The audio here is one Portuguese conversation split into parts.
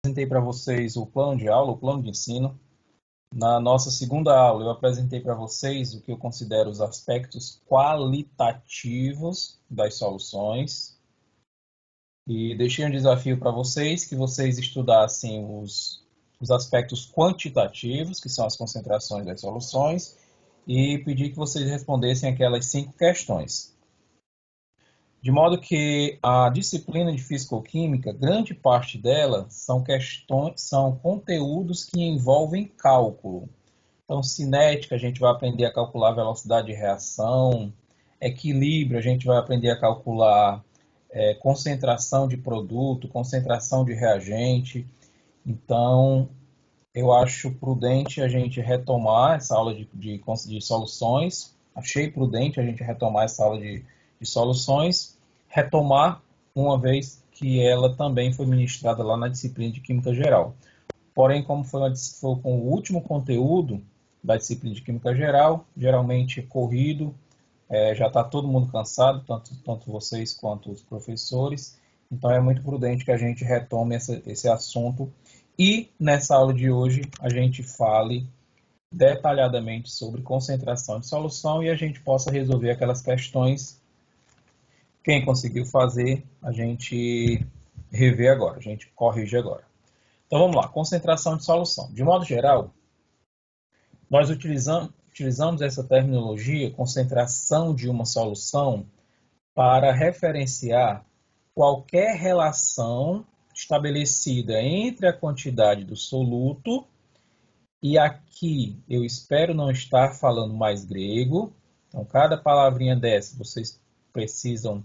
Apresentei para vocês o plano de aula, o plano de ensino. Na nossa segunda aula, eu apresentei para vocês o que eu considero os aspectos qualitativos das soluções. E deixei um desafio para vocês, que vocês estudassem os aspectos quantitativos, que são as concentrações das soluções, e pedi que vocês respondessem aquelas 5 questões. De modo que a disciplina de Físico-Química, grande parte dela são conteúdos que envolvem cálculo. Então, cinética, a gente vai aprender a calcular a velocidade de reação, equilíbrio, a gente vai aprender a calcular concentração de produto, concentração de reagente. Então, eu acho prudente a gente retomar essa aula de soluções. Achei prudente a gente retomar essa aula de soluções, retomar uma vez que ela também foi ministrada lá na disciplina de Química Geral. Porém, como foi com o último conteúdo da disciplina de Química Geral, geralmente corrido, já está todo mundo cansado, tanto vocês quanto os professores, então é muito prudente que a gente retome esse assunto e nessa aula de hoje a gente fale detalhadamente sobre concentração de solução e a gente possa resolver aquelas questões. Quem conseguiu fazer, a gente revê agora, a gente corrige agora. Então vamos lá, concentração de solução. De modo geral, nós utilizamos essa terminologia, concentração de uma solução, para referenciar qualquer relação estabelecida entre a quantidade do soluto, e aqui eu espero não estar falando mais grego, então cada palavrinha dessa vocês precisam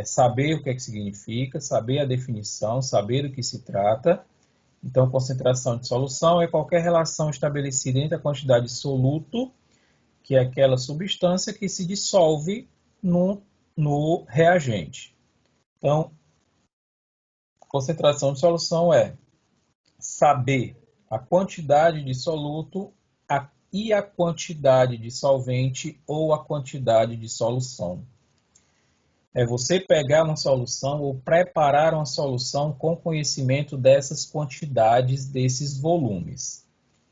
saber o que é que significa, saber a definição, saber do que se trata. Então, concentração de solução é qualquer relação estabelecida entre a quantidade de soluto, que é aquela substância que se dissolve no reagente. Então, concentração de solução é saber a quantidade de soluto e a quantidade de solvente ou a quantidade de solução. É você pegar uma solução ou preparar uma solução com conhecimento dessas quantidades, desses volumes.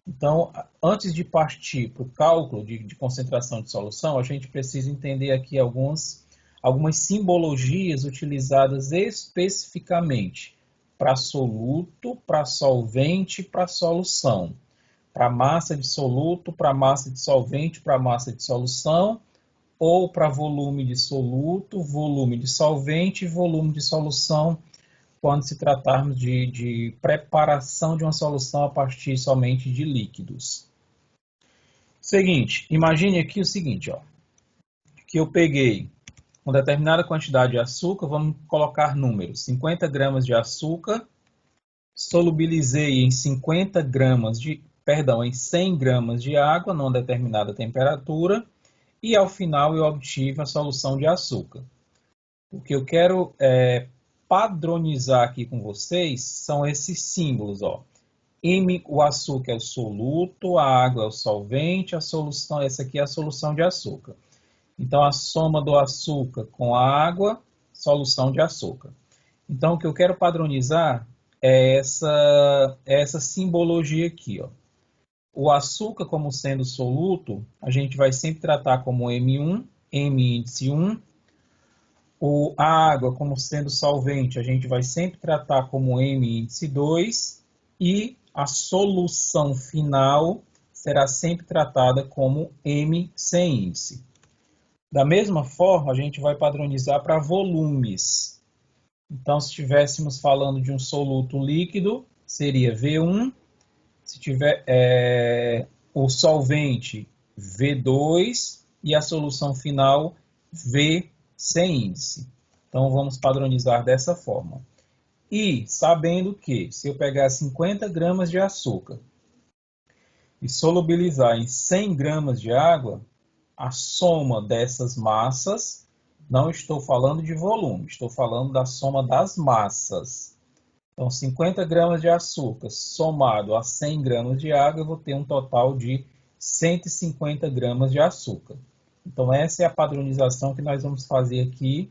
Então, antes de partir para o cálculo de concentração de solução, a gente precisa entender aqui algumas simbologias utilizadas especificamente para soluto, para solvente, para solução. Para massa de soluto, para massa de solvente, para massa de solução, ou para volume de soluto, volume de solvente e volume de solução, quando se tratarmos de preparação de uma solução a partir somente de líquidos. Seguinte, imagine aqui o seguinte, que eu peguei uma determinada quantidade de açúcar, vamos colocar números, 50 gramas de açúcar, solubilizei em 100 gramas de água, numa determinada temperatura, e ao final eu obtive a solução de açúcar. O que eu quero padronizar aqui com vocês são esses símbolos. O açúcar é o soluto, a água é o solvente, a solução, essa aqui é a solução de açúcar. Então, a soma do açúcar com a água, solução de açúcar. Então, o que eu quero padronizar é essa simbologia aqui. O açúcar como sendo soluto, a gente vai sempre tratar como M1, M índice 1. A água como sendo solvente, a gente vai sempre tratar como M índice 2. E a solução final será sempre tratada como M sem índice. Da mesma forma, a gente vai padronizar para volumes. Então, se estivéssemos falando de um soluto líquido, seria V1. Se tiver o solvente, V2, e a solução final, V sem índice. Então, vamos padronizar dessa forma. E sabendo que, se eu pegar 50 gramas de açúcar e solubilizar em 100 gramas de água, a soma dessas massas, não estou falando de volume, estou falando da soma das massas. Então, 50 gramas de açúcar somado a 100 gramas de água, eu vou ter um total de 150 gramas de açúcar. Então, essa é a padronização que nós vamos fazer aqui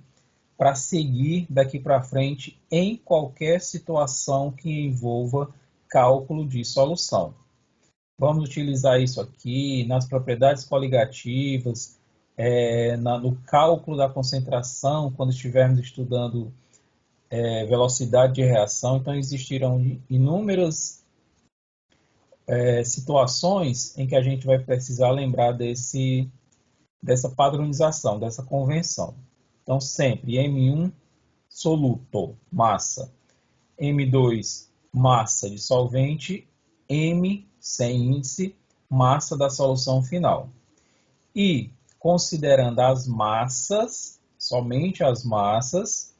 para seguir daqui para frente em qualquer situação que envolva cálculo de solução. Vamos utilizar isso aqui nas propriedades coligativas, no cálculo da concentração, quando estivermos estudando velocidade de reação. Então, existirão inúmeras situações em que a gente vai precisar lembrar dessa padronização, dessa convenção. Então, sempre M1, soluto, massa. M2, massa de solvente. M, sem índice, massa da solução final. E, considerando as massas, somente as massas,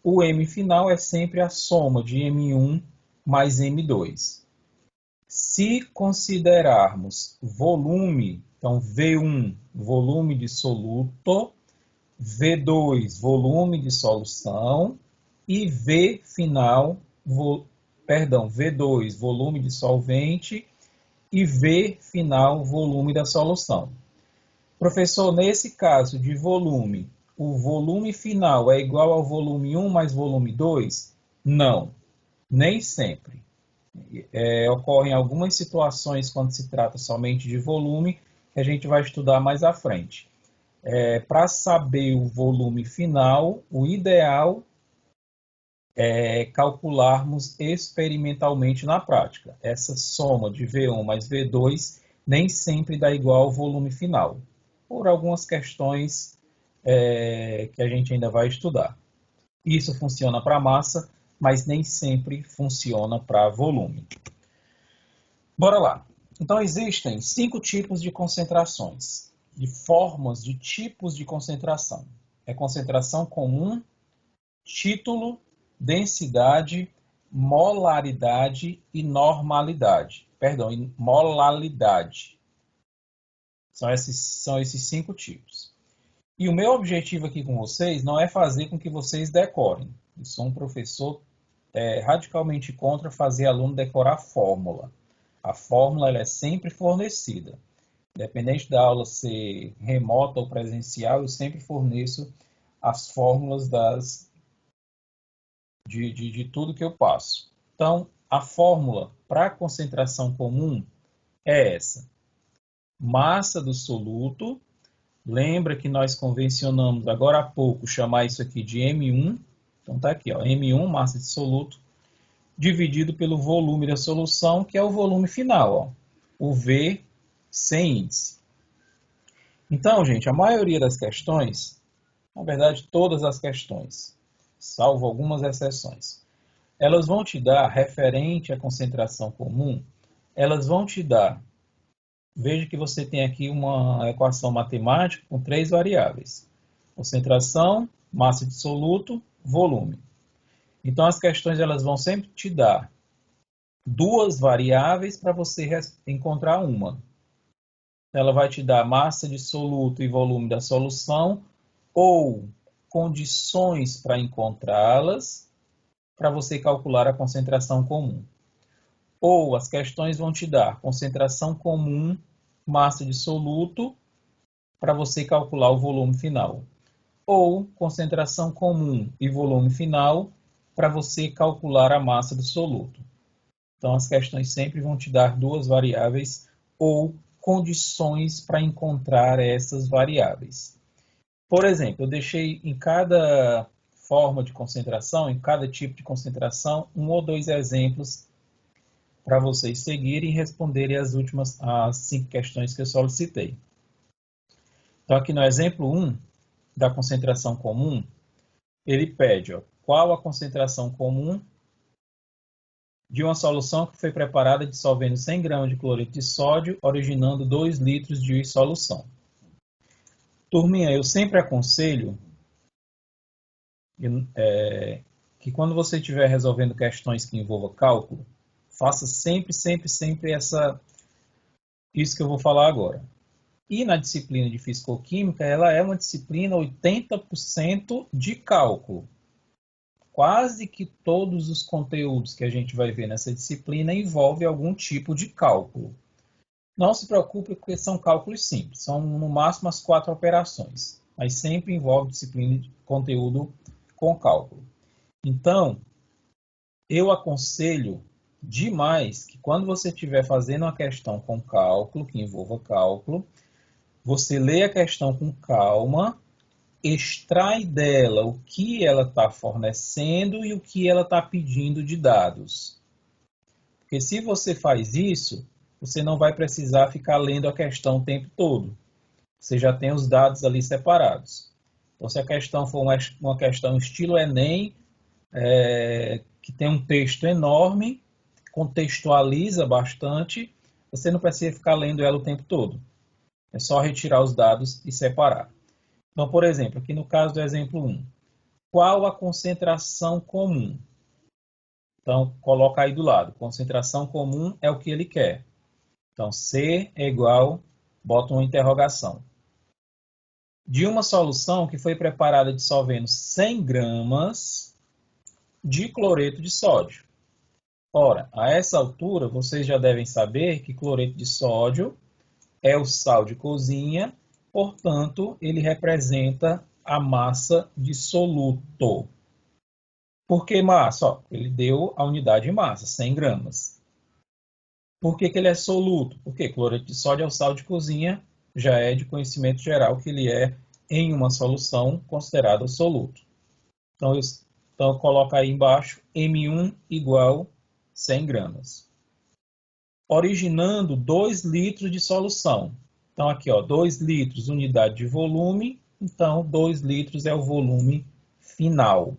o M final é sempre a soma de M1 mais M2. Se considerarmos volume, então V1, volume de soluto, V2, volume de solução, e V final, V2, volume de solvente, e V final, volume da solução. Professor, nesse caso de volume, o volume final é igual ao volume 1 mais volume 2? Não, nem sempre. Ocorrem algumas situações quando se trata somente de volume, que a gente vai estudar mais à frente. Para saber o volume final, o ideal é calcularmos experimentalmente na prática. Essa soma de V1 mais V2 nem sempre dá igual ao volume final, por algumas questões que a gente ainda vai estudar. Isso funciona para massa, mas nem sempre funciona para volume. Bora lá. Então, existem 5 tipos de concentrações, de formas de tipos de concentração. É concentração comum, título, densidade, molaridade e normalidade. Perdão, molalidade. São esses 5 tipos. E o meu objetivo aqui com vocês não é fazer com que vocês decorem. Eu sou um professor radicalmente contra fazer aluno decorar a fórmula. A fórmula ela é sempre fornecida. Independente da aula ser remota ou presencial, eu sempre forneço as fórmulas de tudo que eu passo. Então, a fórmula para a concentração comum é essa. Massa do soluto. Lembra que nós convencionamos agora há pouco chamar isso aqui de M1. Então tá aqui, ó, M1, massa de soluto, dividido pelo volume da solução, que é o volume final, ó, o V sem índice. Então, gente, a maioria das questões, na verdade todas as questões, salvo algumas exceções, elas vão te dar, referente à concentração comum, elas vão te dar, veja que você tem aqui uma equação matemática com 3 variáveis. Concentração, massa de soluto, volume. Então, as questões elas vão sempre te dar 2 variáveis para você encontrar uma. Ela vai te dar massa de soluto e volume da solução ou condições para encontrá-las para você calcular a concentração comum. Ou as questões vão te dar concentração comum, massa de soluto, para você calcular o volume final. Ou concentração comum e volume final, para você calcular a massa do soluto. Então, as questões sempre vão te dar 2 variáveis ou condições para encontrar essas variáveis. Por exemplo, eu deixei em cada forma de concentração, em cada tipo de concentração, 1 ou 2 exemplos para vocês seguirem e responderem as 5 questões que eu solicitei. Então, aqui no exemplo 1 da concentração comum, ele pede, ó, qual a concentração comum de uma solução que foi preparada dissolvendo 100 gramas de cloreto de sódio, originando 2 litros de solução. Turminha, eu sempre aconselho que quando você estiver resolvendo questões que envolvam cálculo, faça sempre isso que eu vou falar agora. E na disciplina de Fisicoquímica, ela é uma disciplina 80% de cálculo. Quase que todos os conteúdos que a gente vai ver nessa disciplina envolvem algum tipo de cálculo. Não se preocupe, porque são cálculos simples. São, no máximo, as 4 operações. Mas sempre envolve disciplina de conteúdo com cálculo. Então, eu aconselho demais que quando você estiver fazendo uma questão com cálculo, que envolva cálculo, você lê a questão com calma, extrai dela o que ela está fornecendo e o que ela está pedindo de dados. Porque se você faz isso, você não vai precisar ficar lendo a questão o tempo todo. Você já tem os dados ali separados. Então, se a questão for uma questão estilo Enem, que tem um texto enorme, contextualiza bastante, você não precisa ficar lendo ela o tempo todo. É só retirar os dados e separar. Então, por exemplo, aqui no caso do exemplo 1, qual a concentração comum? Então, coloca aí do lado. Concentração comum é o que ele quer. Então, C é igual, bota uma interrogação. De uma solução que foi preparada dissolvendo 100 gramas de cloreto de sódio. Ora, a essa altura, vocês já devem saber que cloreto de sódio é o sal de cozinha, portanto, ele representa a massa de soluto. Por que massa? Ó, ele deu a unidade de massa, 100 gramas. Por que ele é soluto? Porque cloreto de sódio é o sal de cozinha, já é de conhecimento geral que ele é, em uma solução, considerado soluto. Então, eu coloco aí embaixo M1 igual 100 gramas. Originando 2 litros de solução. Então, aqui, ó, 2 litros, unidade de volume. Então, 2 litros é o volume final.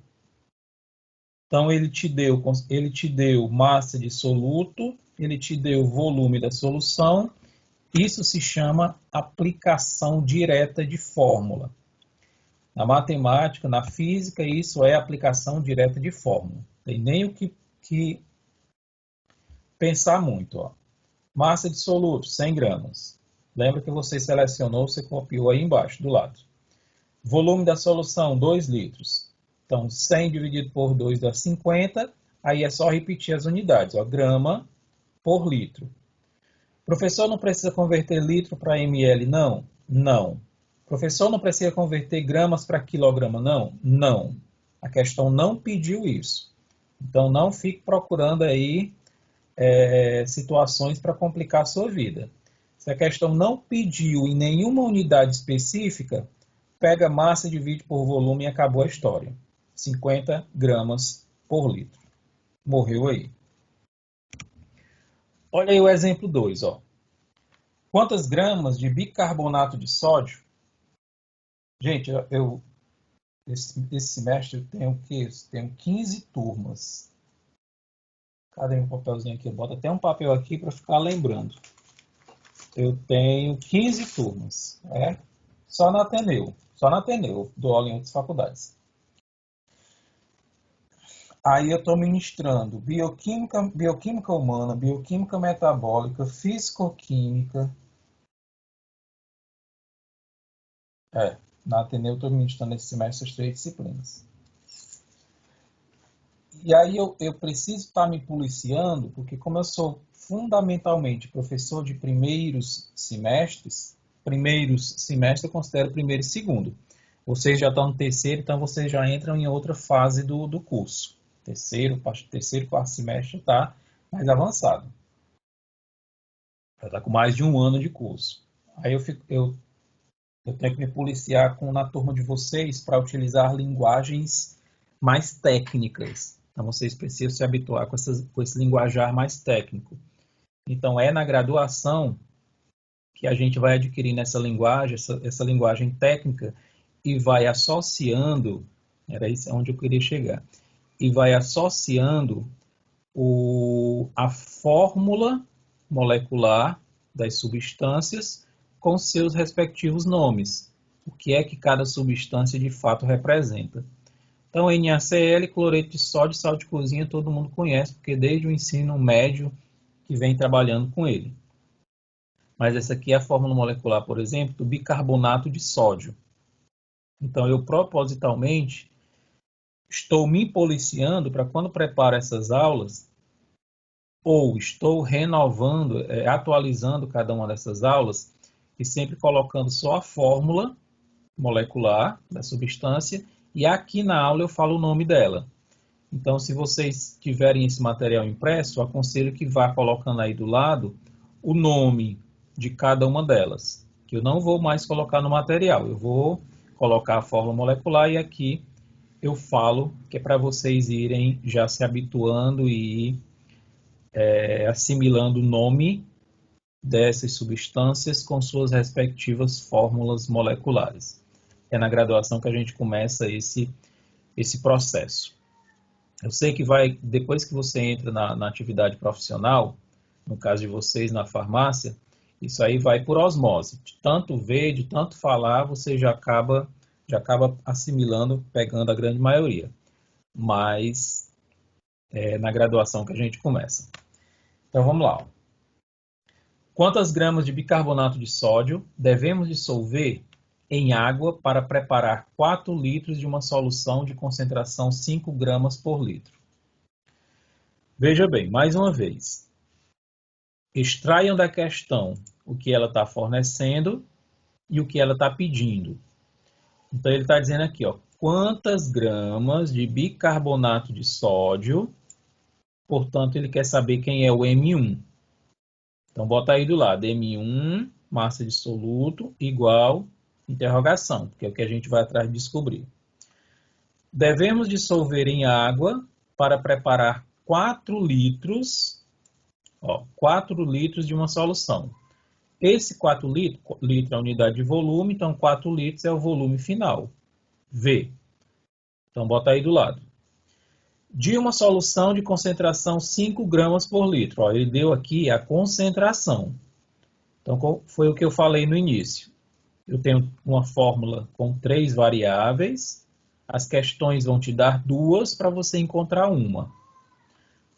Então, ele te deu massa de soluto, ele te deu o volume da solução. Isso se chama aplicação direta de fórmula. Na matemática, na física, isso é aplicação direta de fórmula. Não tem nem o que pensar muito. Ó. Massa de soluto, 100 gramas. Lembra que você selecionou, você copiou aí embaixo, do lado. Volume da solução, 2 litros. Então, 100 dividido por 2 dá 50. Aí é só repetir as unidades. Ó, grama por litro. Professor, não precisa converter litro para ml, não? Não. Professor, não precisa converter gramas para quilograma, não? Não. A questão não pediu isso. Então, não fique procurando aí situações para complicar a sua vida. Se a questão não pediu em nenhuma unidade específica, pega massa, divide por volume e acabou a história. 50 gramas por litro. Morreu aí. Olha aí o exemplo 2. Ó. Quantas gramas de bicarbonato de sódio? Gente, esse semestre eu tenho o quê? Tenho 15 turmas. Cadê meu papelzinho aqui? Eu boto até um papel aqui para ficar lembrando. Eu tenho 15 turmas. Só na Ateneu. Só na Ateneu. Dou aula em outras faculdades. Aí eu estou ministrando bioquímica humana, bioquímica metabólica, fisicoquímica. Na Ateneu eu estou ministrando esse semestre as 3 disciplinas. E aí eu preciso estar me policiando, porque como eu sou fundamentalmente professor de primeiros semestres eu considero primeiro e segundo. Vocês já estão no terceiro, então vocês já entram em outra fase do curso. Terceiro, quarto semestre está mais avançado. Já está com mais de um ano de curso. Aí eu tenho que me policiar na turma de vocês para utilizar linguagens mais técnicas. Então, vocês precisam se habituar com esse linguajar mais técnico. Então, é na graduação que a gente vai adquirindo essa linguagem, essa linguagem técnica, e vai associando, era isso onde eu queria chegar, e vai associando a fórmula molecular das substâncias com seus respectivos nomes. O que é que cada substância de fato representa. Então, NaCl, cloreto de sódio, sal de cozinha, todo mundo conhece, porque desde o ensino médio que vem trabalhando com ele. Mas essa aqui é a fórmula molecular, por exemplo, do bicarbonato de sódio. Então, eu propositalmente estou me policiando para quando preparo essas aulas, ou estou renovando, atualizando cada uma dessas aulas, e sempre colocando só a fórmula molecular da substância e aqui na aula eu falo o nome dela. Então, se vocês tiverem esse material impresso, eu aconselho que vá colocando aí do lado o nome de cada uma delas, que eu não vou mais colocar no material, eu vou colocar a fórmula molecular e aqui eu falo que é para vocês irem já se habituando e assimilando o nome dessas substâncias com suas respectivas fórmulas moleculares. É na graduação que a gente começa esse processo. Eu sei que depois que você entra na atividade profissional, no caso de vocês na farmácia, isso aí vai por osmose. De tanto ver, de tanto falar, você já acaba assimilando, pegando a grande maioria. Mas é na graduação que a gente começa. Então vamos lá. Quantas gramas de bicarbonato de sódio devemos dissolver em água para preparar 4 litros de uma solução de concentração 5 gramas por litro? Veja bem, mais uma vez. Extraiam da questão o que ela está fornecendo e o que ela está pedindo. Então, ele está dizendo aqui, ó, quantas gramas de bicarbonato de sódio, portanto, ele quer saber quem é o M1. Então, bota aí do lado, M1, massa dissoluto, igual, interrogação, porque é o que a gente vai atrás de descobrir. Devemos dissolver em água para preparar 4 litros, 4 litros de uma solução. Esse 4 litros é a unidade de volume, então 4 litros é o volume final, V. Então, bota aí do lado. De uma solução de concentração 5 gramas por litro. Ó, ele deu aqui a concentração. Então, foi o que eu falei no início. Eu tenho uma fórmula com 3 variáveis. As questões vão te dar 2 para você encontrar uma.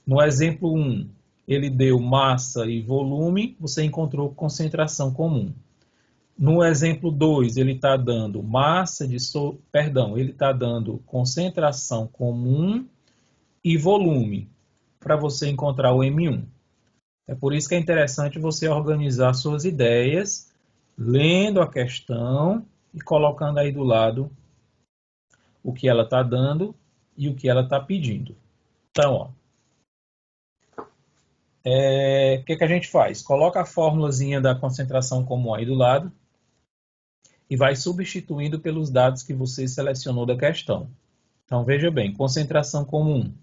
No exemplo 1, ele deu massa e volume, você encontrou concentração comum. No exemplo 2, ele está dando ele está dando concentração comum e volume, para você encontrar o M1. É por isso que é interessante você organizar suas ideias, lendo a questão e colocando aí do lado o que ela está dando e o que ela está pedindo. Então, o que a gente faz? Coloca a formulazinha da concentração comum aí do lado e vai substituindo pelos dados que você selecionou da questão. Então, veja bem, concentração comum,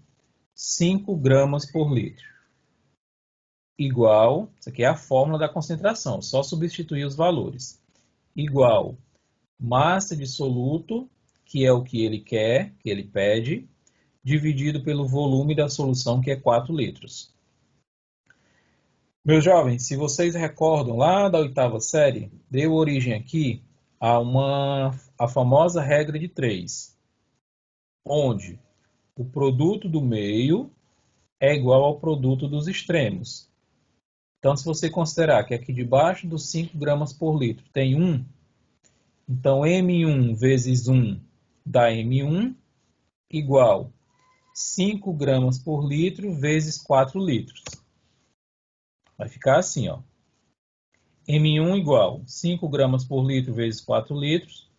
5 gramas por litro. Igual, isso aqui é a fórmula da concentração, só substituir os valores. Igual, massa dissoluto, que é o que ele quer, que ele pede, dividido pelo volume da solução, que é 4 litros. Meus jovens, se vocês recordam lá da 8ª série, deu origem aqui a famosa regra de 3, onde o produto do meio é igual ao produto dos extremos. Então, se você considerar que aqui debaixo dos 5 gramas por litro tem 1, então M1 vezes 1 dá M1 igual 5 gramas por litro vezes 4 litros. Vai ficar assim, ó. M1 igual 5 gramas por litro vezes 4 litros.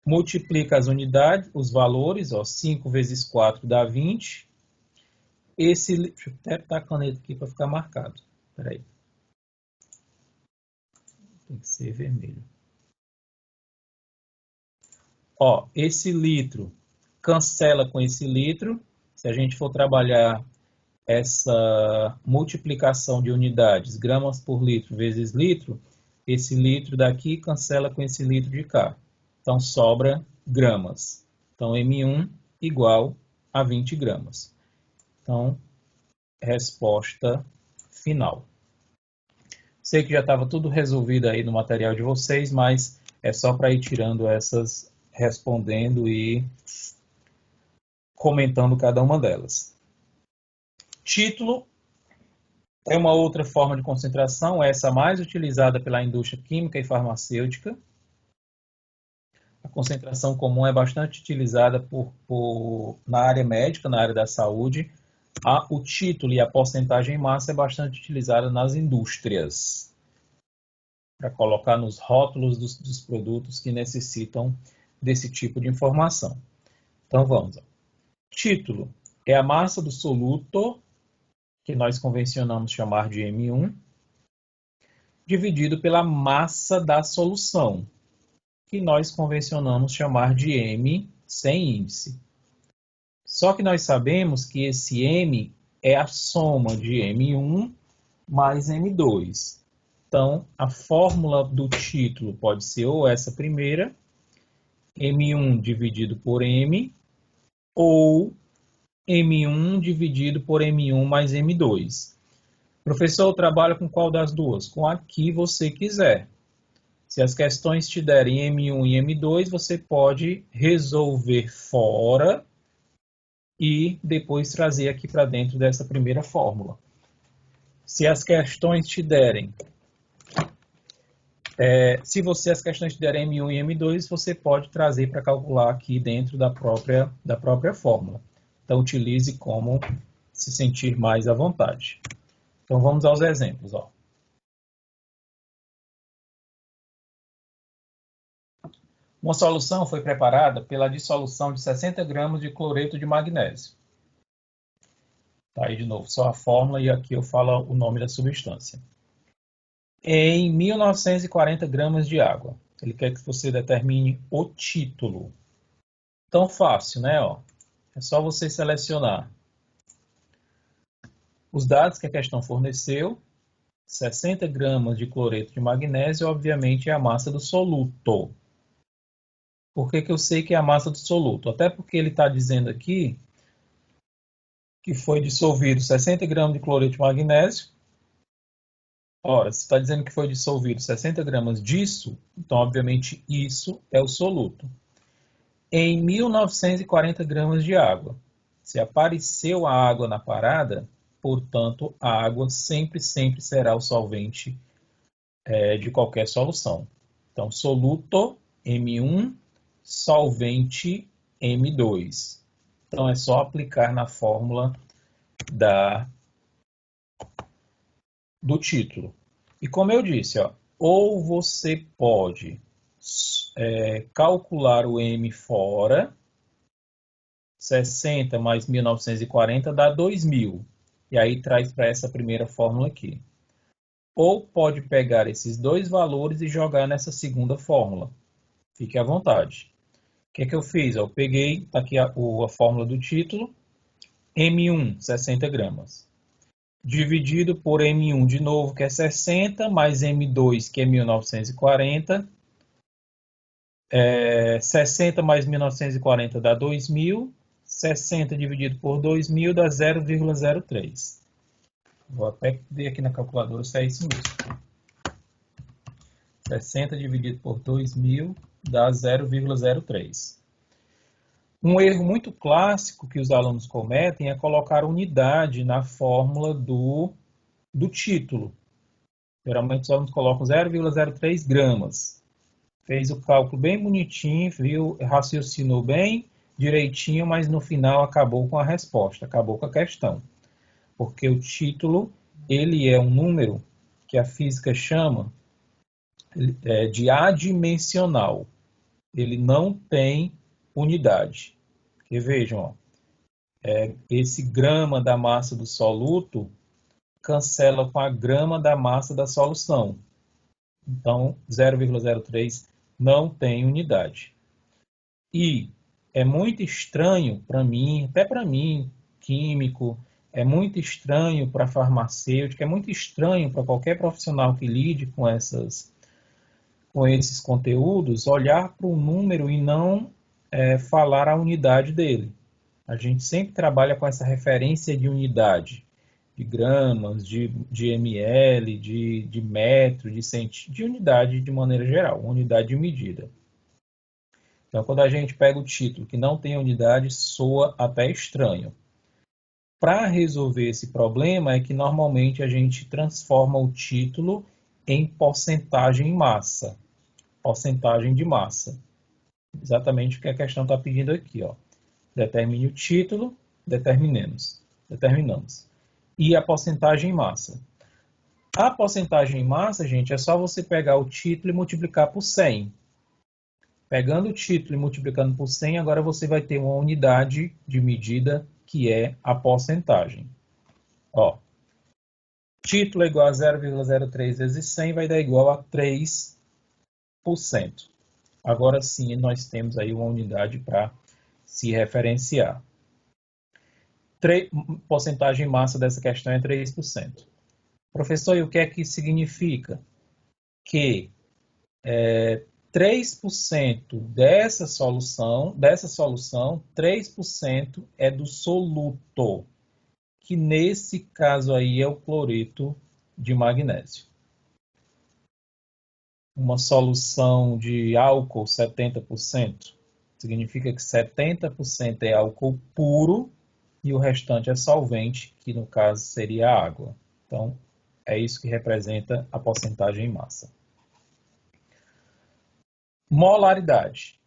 Multiplica as unidades, os valores, ó, 5 vezes 4 dá 20. Deixa eu até botar a caneta aqui para ficar marcado. Espera aí. Tem que ser vermelho. Ó, esse litro cancela com esse litro. Se a gente for trabalhar essa multiplicação de unidades, gramas por litro vezes litro, esse litro daqui cancela com esse litro de cá. Então, sobra gramas. Então, M1 igual a 20 gramas. Então, resposta final. Sei que já estava tudo resolvido aí no material de vocês, mas é só para ir tirando essas, respondendo e comentando cada uma delas. Título é uma outra forma de concentração, essa mais utilizada pela indústria química e farmacêutica. A concentração comum é bastante utilizada na área médica, na área da saúde. O título e a porcentagem em massa é bastante utilizada nas indústrias, para colocar nos rótulos dos produtos que necessitam desse tipo de informação. Então vamos. Título é a massa do soluto, que nós convencionamos chamar de M1, dividido pela massa da solução, que nós convencionamos chamar de M sem índice. Só que nós sabemos que esse M é a soma de M1 mais M2. Então, a fórmula do título pode ser ou essa primeira, M1 dividido por M, ou M1 dividido por M1 mais M2. Professor, trabalha com qual das duas? Com a que você quiser. Se as questões te derem M1 e M2, você pode resolver fora e depois trazer aqui para dentro dessa primeira fórmula. Se as questões te derem as questões te derem M1 e M2, você pode trazer para calcular aqui dentro da própria fórmula. Então, utilize como se sentir mais à vontade. Então, vamos aos exemplos. Ó. Uma solução foi preparada pela dissolução de 60 gramas de cloreto de magnésio. Tá aí de novo, só a fórmula e aqui eu falo o nome da substância. Em 1940 gramas de água. Ele quer que você determine o título. Tão fácil, né? Ó. É só você selecionar os dados que a questão forneceu. 60 gramas de cloreto de magnésio, obviamente, é a massa do soluto. Por que eu sei que é a massa do soluto? Até porque ele está dizendo aqui que foi dissolvido 60 gramas de cloreto de magnésio. Ora, se está dizendo que foi dissolvido 60 gramas disso, então, obviamente, isso é o soluto. Em 1940 gramas de água. Se apareceu a água na parada, portanto, a água sempre será o solvente de qualquer solução. Então, soluto M1, solvente M2. Então, é só aplicar na fórmula do título. E como eu disse, ó, ou você pode calcular o M fora, 60 mais 1940 dá 2000. E aí traz para essa primeira fórmula aqui. Ou pode pegar esses dois valores e jogar nessa segunda fórmula. Fique à vontade. O que é que eu fiz? Eu peguei aqui a fórmula do título, M1, 60 gramas. Dividido por M1 de novo, que é 60, mais M2, que é 1940. 60 mais 1940 dá 2000. 60 dividido por 2000 dá 0,03. Vou até ver aqui na calculadora se é isso mesmo. 60 dividido por 2000 dá 0,03. Um erro muito clássico que os alunos cometem é colocar unidade na fórmula do título. Geralmente os alunos colocam 0,03 gramas. Fez o cálculo bem bonitinho, viu, raciocinou bem direitinho, mas no final acabou com a resposta, acabou com a questão. Porque o título, ele é um número que a física chama de adimensional. Ele não tem unidade. Porque vejam, ó, esse grama da massa do soluto cancela com a grama da massa da solução. Então, 0,03 não tem unidade. E é muito estranho para mim, até para mim, químico, é muito estranho para farmacêutico, é muito estranho para qualquer profissional que lide com esses conteúdos, olhar para o número e não falar a unidade dele. A gente sempre trabalha com essa referência de unidade, de gramas, de ml, de metro, de unidade de maneira geral, unidade de medida. Então, quando a gente pega o título que não tem unidade, soa até estranho. Para resolver esse problema é que normalmente a gente transforma o título em porcentagem em massa. Porcentagem de massa. Exatamente o que a questão está pedindo aqui. Ó. Determine o título, determinamos. E a porcentagem em massa. A porcentagem em massa, gente, é só você pegar o título e multiplicar por 100. Pegando o título e multiplicando por 100, agora você vai ter uma unidade de medida que é a porcentagem. Ó, título é igual a 0,03 vezes 100 vai dar igual a 3%. Agora sim, nós temos aí uma unidade para se referenciar. Porcentagem massa dessa questão é 3%. Professor, e o que é que isso significa? Que 3% dessa solução, 3% é do soluto, que nesse caso aí é o cloreto de magnésio. Uma solução de álcool 70%, significa que 70% é álcool puro e o restante é solvente, que no caso seria a água. Então, é isso que representa a porcentagem em massa. Molaridade,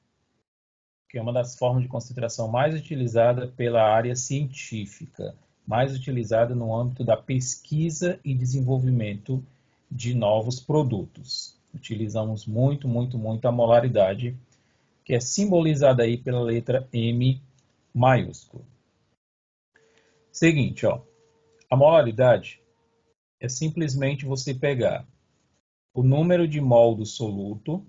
que é uma das formas de concentração mais utilizada pela área científica, mais utilizada no âmbito da pesquisa e desenvolvimento de novos produtos. Utilizamos muito a molaridade, que é simbolizada aí pela letra M maiúscula. Seguinte, ó, a molaridade é simplesmente você pegar o número de mol do soluto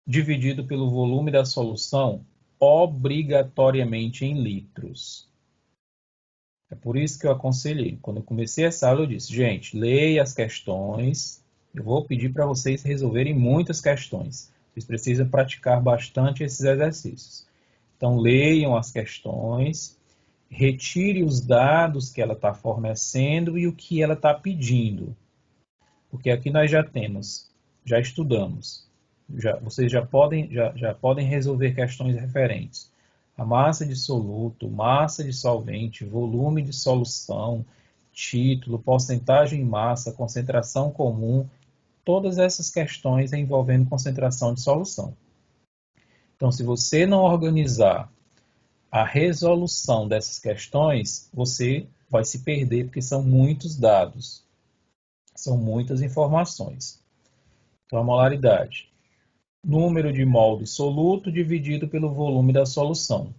dividido pelo volume da solução obrigatoriamente em litros. É por isso que eu aconselhei. Quando eu comecei essa aula, eu disse, gente, leia as questões. Eu vou pedir para vocês resolverem muitas questões. Vocês precisam praticar bastante esses exercícios. Então, leiam as questões, retire os dados que ela está fornecendo e o que ela está pedindo. Porque aqui nós já estudamos. Vocês já podem resolver questões referentes a massa de soluto, massa de solvente, volume de solução, título, porcentagem em massa, concentração comum, todas essas questões envolvendo concentração de solução. Então, se você não organizar a resolução dessas questões, você vai se perder, porque são muitos dados, são muitas informações. Então, a molaridade. Número de mol do soluto dividido pelo volume da solução.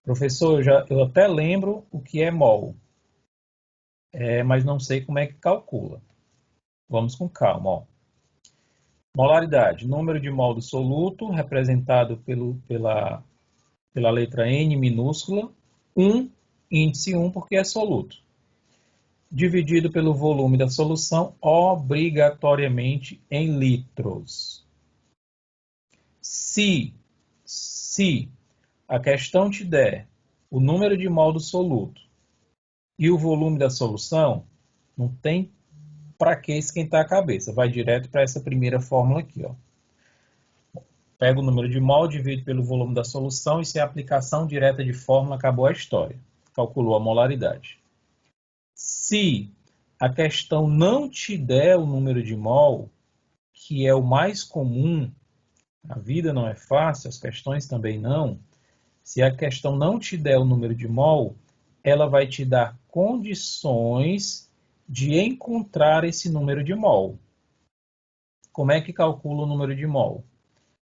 Professor, eu até lembro o que é mol, mas não sei como é que calcula. Vamos com calma. Ó. Molaridade, número de mol do soluto, representado pela letra N minúscula, 1, índice 1, porque é soluto. Dividido pelo volume da solução, obrigatoriamente em litros. Se a questão te der o número de mol do soluto e o volume da solução, não tem para que esquentar a cabeça. Vai direto para essa primeira fórmula aqui. Ó. Pega o número de mol, divide pelo volume da solução, e se é aplicação direta de fórmula, acabou a história. Calculou a molaridade. Se a questão não te der o número de mol, que é o mais comum, a vida não é fácil, as questões também não. Se a questão não te der o número de mol, ela vai te dar condições de encontrar esse número de mol. Como é que calcula o número de mol?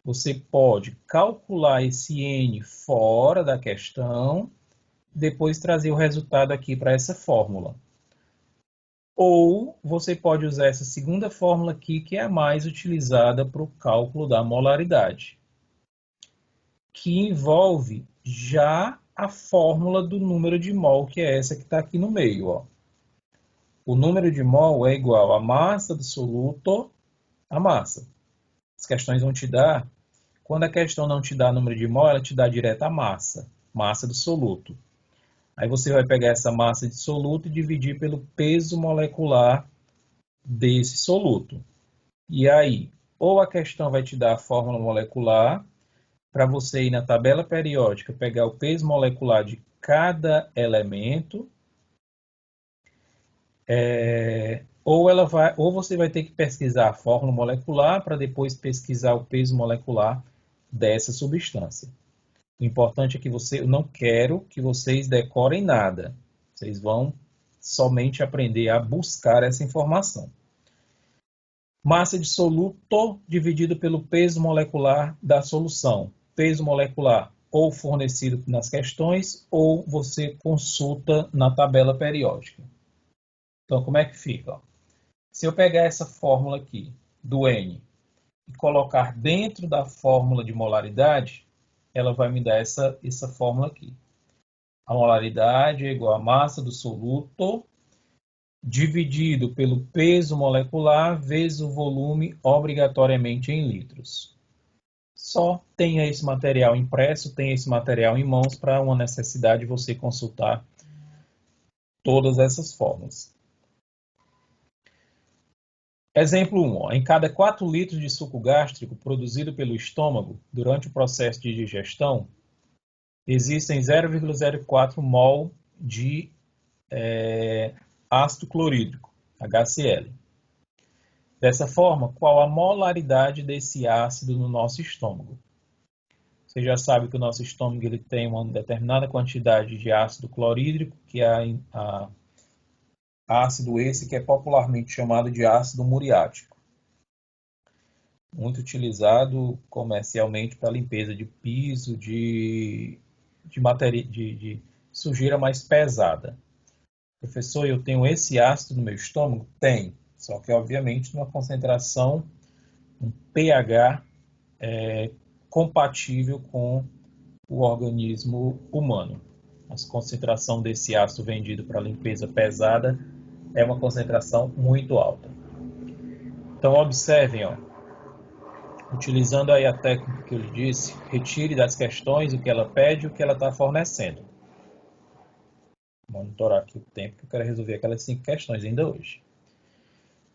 Você pode calcular esse N fora da questão, depois trazer o resultado aqui para essa fórmula. Ou você pode usar essa segunda fórmula aqui, que é a mais utilizada para o cálculo da molaridade, que envolve já a fórmula do número de mol, que é essa que está aqui no meio. Ó. O número de mol é igual à massa do soluto, a massa. As questões vão te dar, quando a questão não te dá número de mol, ela te dá direto a massa do soluto. Aí você vai pegar essa massa de soluto e dividir pelo peso molecular desse soluto. E aí, ou a questão vai te dar a fórmula molecular, para você ir na tabela periódica, pegar o peso molecular de cada elemento, ou você vai ter que pesquisar a fórmula molecular para depois pesquisar o peso molecular dessa substância. O importante é que eu não quero que vocês decorem nada. Vocês vão somente aprender a buscar essa informação. Massa de soluto dividido pelo peso molecular da solução. Peso molecular ou fornecido nas questões ou você consulta na tabela periódica. Então, como é que fica? Se eu pegar essa fórmula aqui do N e colocar dentro da fórmula de molaridade, ela vai me dar essa fórmula aqui. A molaridade é igual a massa do soluto dividido pelo peso molecular vezes o volume obrigatoriamente em litros. Só tenha esse material impresso, tenha esse material em mãos para uma necessidade de você consultar todas essas fórmulas. Exemplo 1. Em cada 4 litros de suco gástrico produzido pelo estômago durante o processo de digestão, existem 0,04 mol de ácido clorídrico, HCl. Dessa forma, qual a molaridade desse ácido no nosso estômago? Você já sabe que o nosso estômago ele tem uma determinada quantidade de ácido clorídrico, que é ácido esse que é popularmente chamado de ácido muriático. Muito utilizado comercialmente para limpeza de piso, de sujeira mais pesada. Professor, eu tenho esse ácido no meu estômago? Tem, só que obviamente numa concentração, um pH compatível com o organismo humano. A concentração desse ácido vendido para limpeza pesada é uma concentração muito alta. Então observem, utilizando aí a técnica que eu lhe disse, retire das questões o que ela pede e o que ela está fornecendo. Vou monitorar aqui o tempo que eu quero resolver aquelas 5 questões ainda hoje.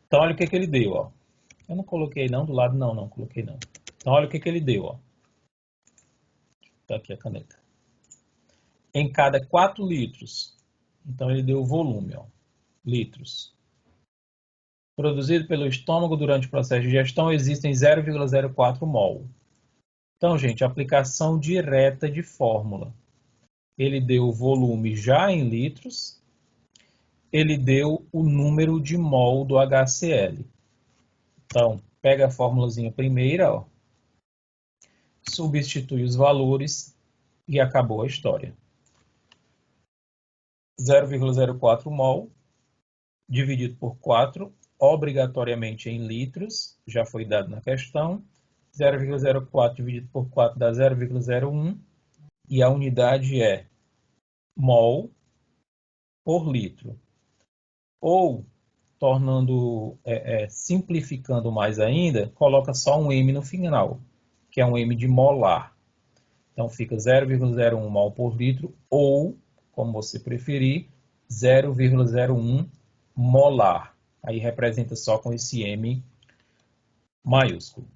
Então olha o que ele deu. Eu não coloquei não do lado, não coloquei não. Então olha o que ele deu. Está aqui a caneta. Em cada 4 litros, então ele deu o volume, litros. Produzido pelo estômago durante o processo de digestão, existem 0,04 mol. Então, gente, aplicação direta de fórmula. Ele deu o volume já em litros, ele deu o número de mol do HCl. Então, pega a fórmulazinha primeira, substitui os valores e acabou a história. 0,04 mol dividido por 4, obrigatoriamente em litros, já foi dado na questão. 0,04 dividido por 4 dá 0,01 e a unidade é mol por litro. Ou, tornando, simplificando mais ainda, coloca só um M no final, que é um M de molar. Então fica 0,01 mol por litro ou, como você preferir, 0,01 molar. Aí representa só com esse M maiúsculo.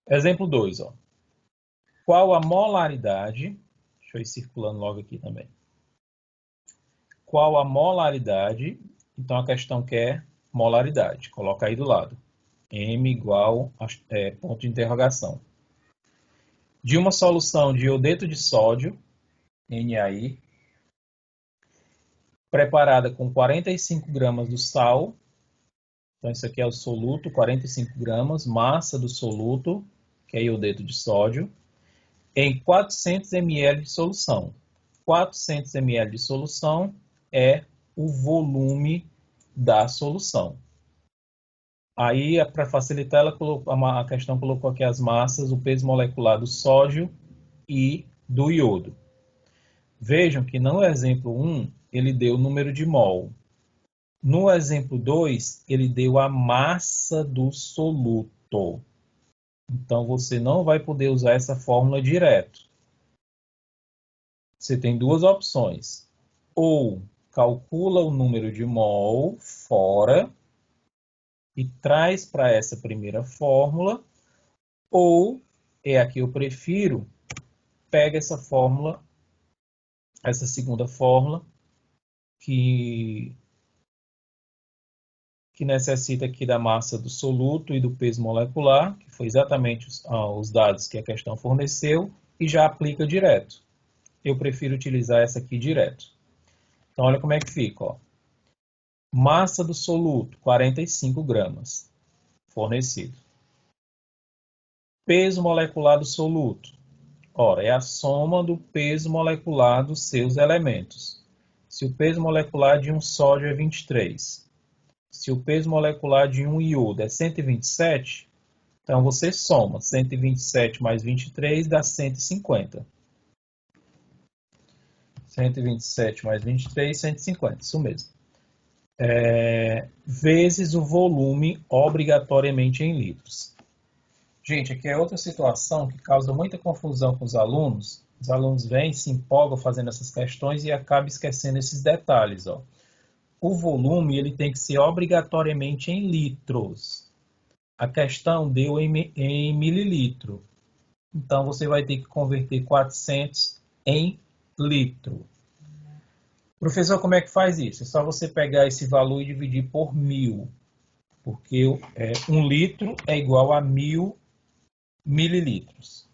Exemplo 2. Qual a molaridade? Deixa eu ir circulando logo aqui também. Qual a molaridade? Então a questão quer molaridade. Coloca aí do lado. M igual a ponto de interrogação. De uma solução de iodeto de sódio, NaI, preparada com 45 gramas do sal. Então isso aqui é o soluto, 45 gramas, massa do soluto, que é iodeto de sódio, em 400 ml de solução. 400 ml de solução é o volume da solução. Aí, para facilitar, a questão colocou aqui as massas, o peso molecular do sódio e do iodo. Vejam que no exemplo 1, ele deu o número de mol. No exemplo 2, ele deu a massa do soluto. Então, você não vai poder usar essa fórmula direto. Você tem duas opções. Ou calcula o número de mol fora e traz para essa primeira fórmula, ou, é a que eu prefiro, pega essa fórmula, essa segunda fórmula, que necessita aqui da massa do soluto e do peso molecular, que foi exatamente os dados que a questão forneceu, e já aplica direto. Eu prefiro utilizar essa aqui direto. Então, olha como é que fica. Massa do soluto, 45 gramas, fornecido. Peso molecular do soluto. Ora, é a soma do peso molecular dos seus elementos. Se o peso molecular de um sódio é 23, se o peso molecular de um iodo é 127, então você soma 127 mais 23 dá 150. 127 mais 23, 150, isso mesmo. Vezes o volume obrigatoriamente em litros. Gente, aqui é outra situação que causa muita confusão com os alunos. Os alunos vêm, se empolgam fazendo essas questões e acabam esquecendo esses detalhes. Ó. O volume ele tem que ser obrigatoriamente em litros. A questão deu em mililitro. Então, você vai ter que converter 400 em litro. Professor, como é que faz isso? É só você pegar esse valor e dividir por 1000. Porque 1 litro é igual a 1000 mililitros.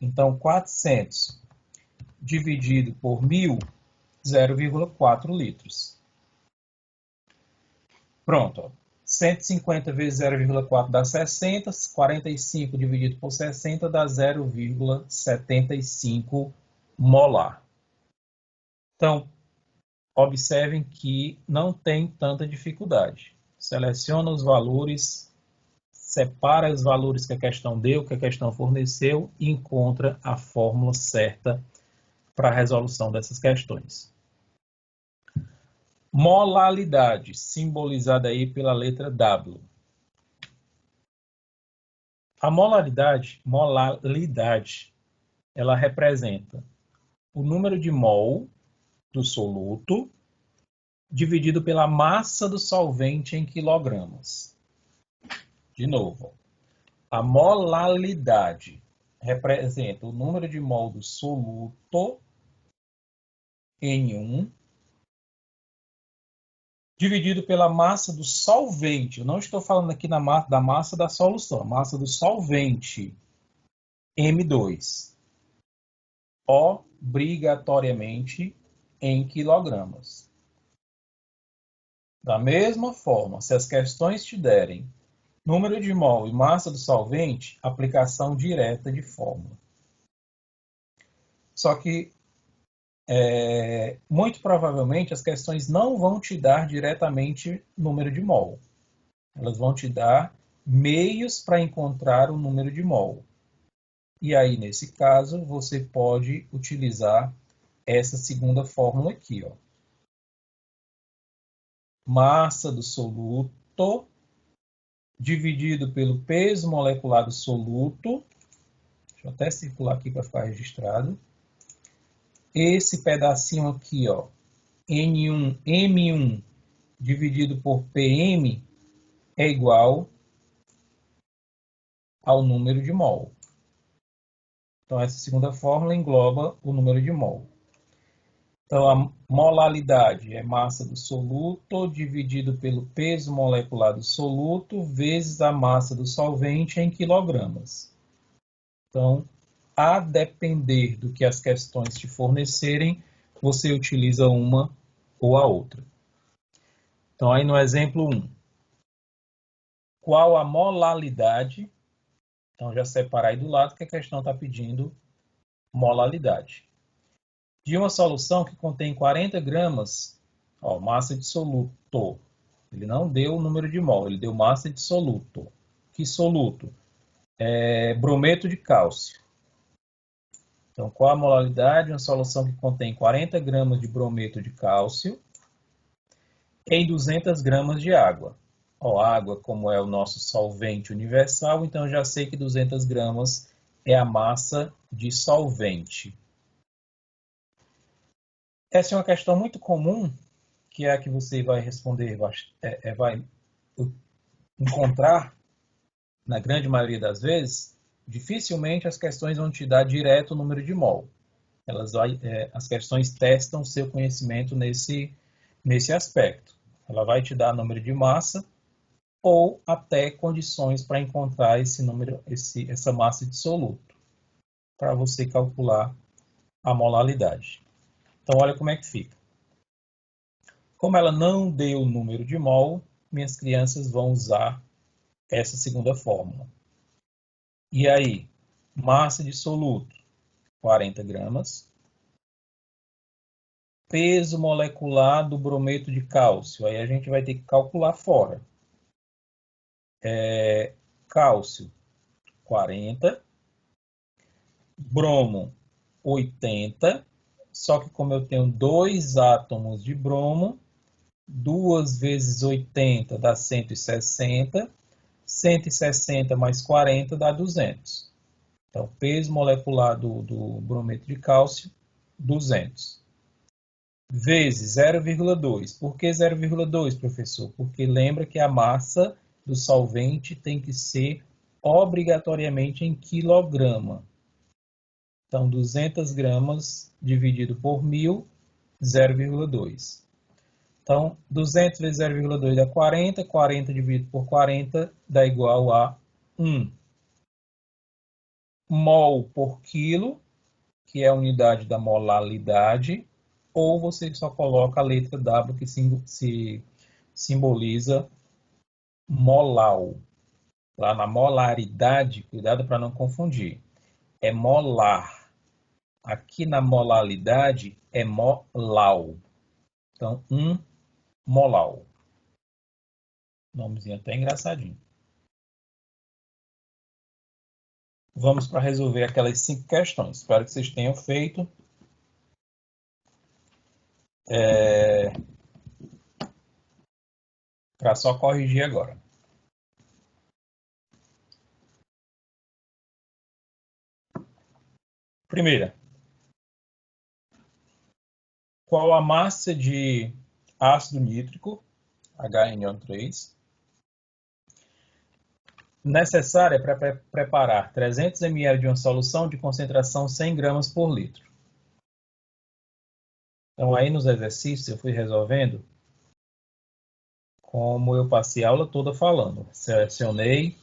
Então, 400 dividido por 1000, 0,4 litros. Pronto. Ó. 150 vezes 0,4 dá 60. 45 dividido por 60 dá 0,75 molar. Então, observem que não tem tanta dificuldade. Seleciona os valores, separa os valores que a questão deu, que a questão forneceu e encontra a fórmula certa para a resolução dessas questões. Molalidade, simbolizada aí pela letra W. A molalidade, ela representa o número de mol do soluto dividido pela massa do solvente em quilogramas. De novo, a molalidade representa o número de mol do soluto N1 dividido pela massa do solvente. Eu não estou falando aqui da massa da solução, a massa do solvente M2. Obrigatoriamente em quilogramas. Da mesma forma, se as questões te derem número de mol e massa do solvente, aplicação direta de fórmula. Só que, muito provavelmente, as questões não vão te dar diretamente número de mol. Elas vão te dar meios para encontrar o número de mol. E aí, nesse caso, você pode utilizar essa segunda fórmula aqui. Ó. Massa do soluto dividido pelo peso molecular do soluto. Deixa eu até circular aqui para ficar registrado. Esse pedacinho aqui, ó, M1 dividido por PM é igual ao número de mol. Então, essa segunda fórmula engloba o número de mol. Então, a molalidade é massa do soluto dividido pelo peso molecular do soluto vezes a massa do solvente em quilogramas. Então, a depender do que as questões te fornecerem, você utiliza uma ou a outra. Então, aí no exemplo 1, qual a molalidade? Então, já separar aí do lado que a questão está pedindo molalidade. De uma solução que contém 40 gramas, ó, massa de soluto. Ele não deu o número de mol, ele deu massa de soluto. Que soluto? Brometo de cálcio. Então, qual a molalidade? Uma solução que contém 40 gramas de brometo de cálcio em 200 gramas de água. Ó, água, como é o nosso solvente universal, então eu já sei que 200 gramas é a massa de solvente. Essa é uma questão muito comum, que é a que você vai responder, vai encontrar, na grande maioria das vezes, dificilmente as questões vão te dar direto o número de mol. As questões testam o seu conhecimento nesse aspecto. Ela vai te dar número de massa ou até condições para encontrar essa massa de soluto, para você calcular a molalidade. Então, olha como é que fica. Como ela não deu o número de mol, minhas crianças vão usar essa segunda fórmula. E aí, massa de soluto, 40 gramas. Peso molecular do brometo de cálcio, aí a gente vai ter que calcular fora. Cálcio, 40. Bromo, 80. Só que como eu tenho 2 átomos de bromo, 2 vezes 80 dá 160. 160 mais 40 dá 200. Então, peso molecular do brometo de cálcio, 200. Vezes 0,2. Por que 0,2, professor? Porque lembra que a massa do solvente tem que ser obrigatoriamente em quilograma. Então, 200 gramas dividido por 1.000, 0,2. Então, 200 vezes 0,2 dá 40. 40 dividido por 40 dá igual a 1. Mol por quilo, que é a unidade da molaridade, ou você só coloca a letra W, que se simboliza molal. Lá na molaridade, cuidado para não confundir, é molar. Aqui na molaridade é molau. Então, 1 molau. Nomezinho até engraçadinho. Vamos para resolver aquelas 5 questões. Espero que vocês tenham feito. Para só corrigir agora. Primeira. Qual a massa de ácido nítrico, HNO3, necessária para preparar 300 ml de uma solução de concentração 100 gramas por litro? Então, aí nos exercícios eu fui resolvendo como eu passei a aula toda falando. Selecionei,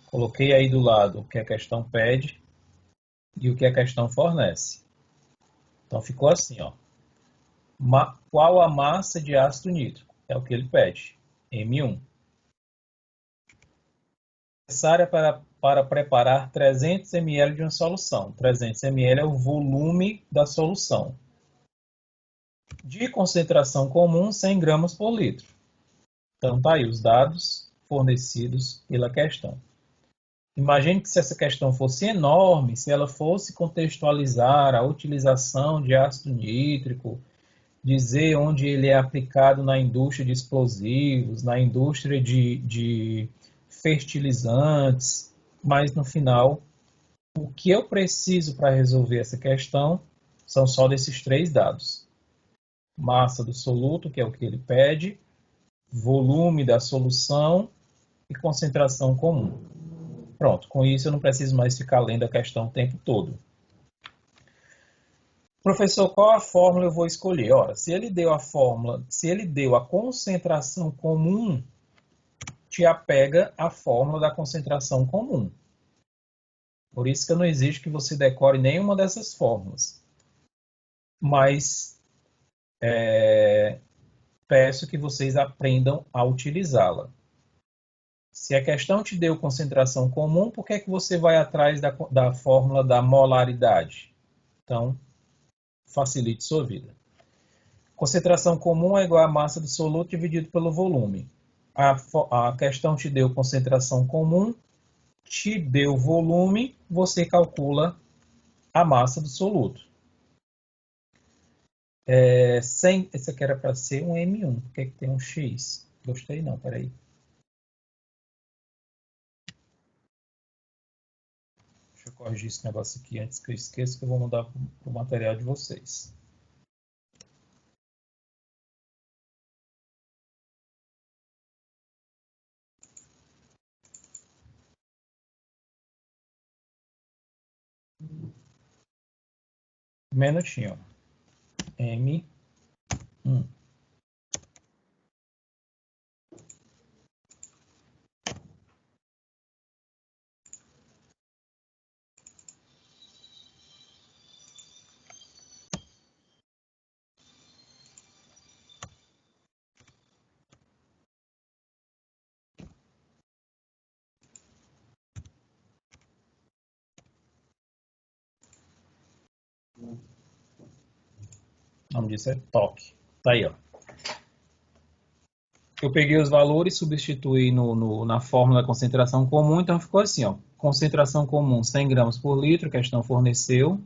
coloquei aí do lado o que a questão pede e o que a questão fornece. Então, ficou assim, ó. Qual a massa de ácido nítrico? É o que ele pede. M1. Necessária para preparar 300 ml de uma solução. 300 ml é o volume da solução. De concentração comum, 100 gramas por litro. Então, tá aí os dados fornecidos pela questão. Imagine que se essa questão fosse enorme, se ela fosse contextualizar a utilização de ácido nítrico, dizer onde ele é aplicado na indústria de explosivos, na indústria de fertilizantes, mas no final, o que eu preciso para resolver essa questão são só desses 3 dados. Massa do soluto, que é o que ele pede, volume da solução e concentração comum. Pronto, com isso eu não preciso mais ficar lendo a questão o tempo todo. Professor, qual a fórmula eu vou escolher? Ora, se ele deu a fórmula, se ele deu a concentração comum, te apega à fórmula da concentração comum. Por isso que eu não exijo que você decore nenhuma dessas fórmulas. Mas peço que vocês aprendam a utilizá-la. Se a questão te deu concentração comum, por que é que você vai atrás da fórmula da molaridade? Então, facilite sua vida. Concentração comum é igual à massa do soluto dividido pelo volume. A questão te deu concentração comum, te deu volume, você calcula a massa do soluto. Esse aqui era para ser um M1. Por que é que tem um X? Gostei não, peraí. Deixa eu corrigir esse negócio aqui antes que eu esqueça, que eu vou mudar para o material de vocês. Um minutinho. M1. O nome disso é toque. Tá aí, ó. Eu peguei os valores, substituí na fórmula da concentração comum, então ficou assim, ó. Concentração comum 100 gramas por litro, a questão forneceu.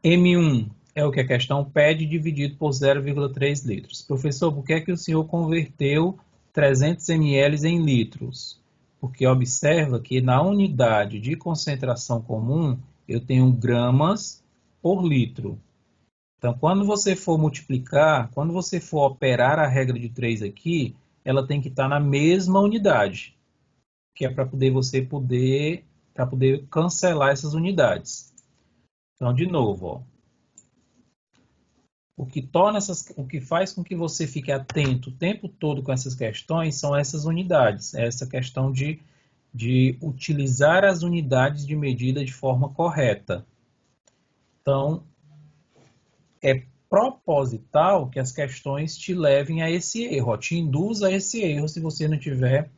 M1 é o que a questão pede, dividido por 0,3 litros. Professor, por que é que o senhor converteu 300 ml em litros? Porque observa que na unidade de concentração comum, eu tenho gramas por litro. Então, quando você for multiplicar, quando você for operar a regra de 3 aqui, ela tem que estar na mesma unidade, que é para poder cancelar essas unidades. Então, de novo, ó, o que faz com que você fique atento o tempo todo com essas questões são essas unidades, essa questão de utilizar as unidades de medida de forma correta. Então, é proposital que as questões te levem a esse erro, te induz a esse erro se você não estiver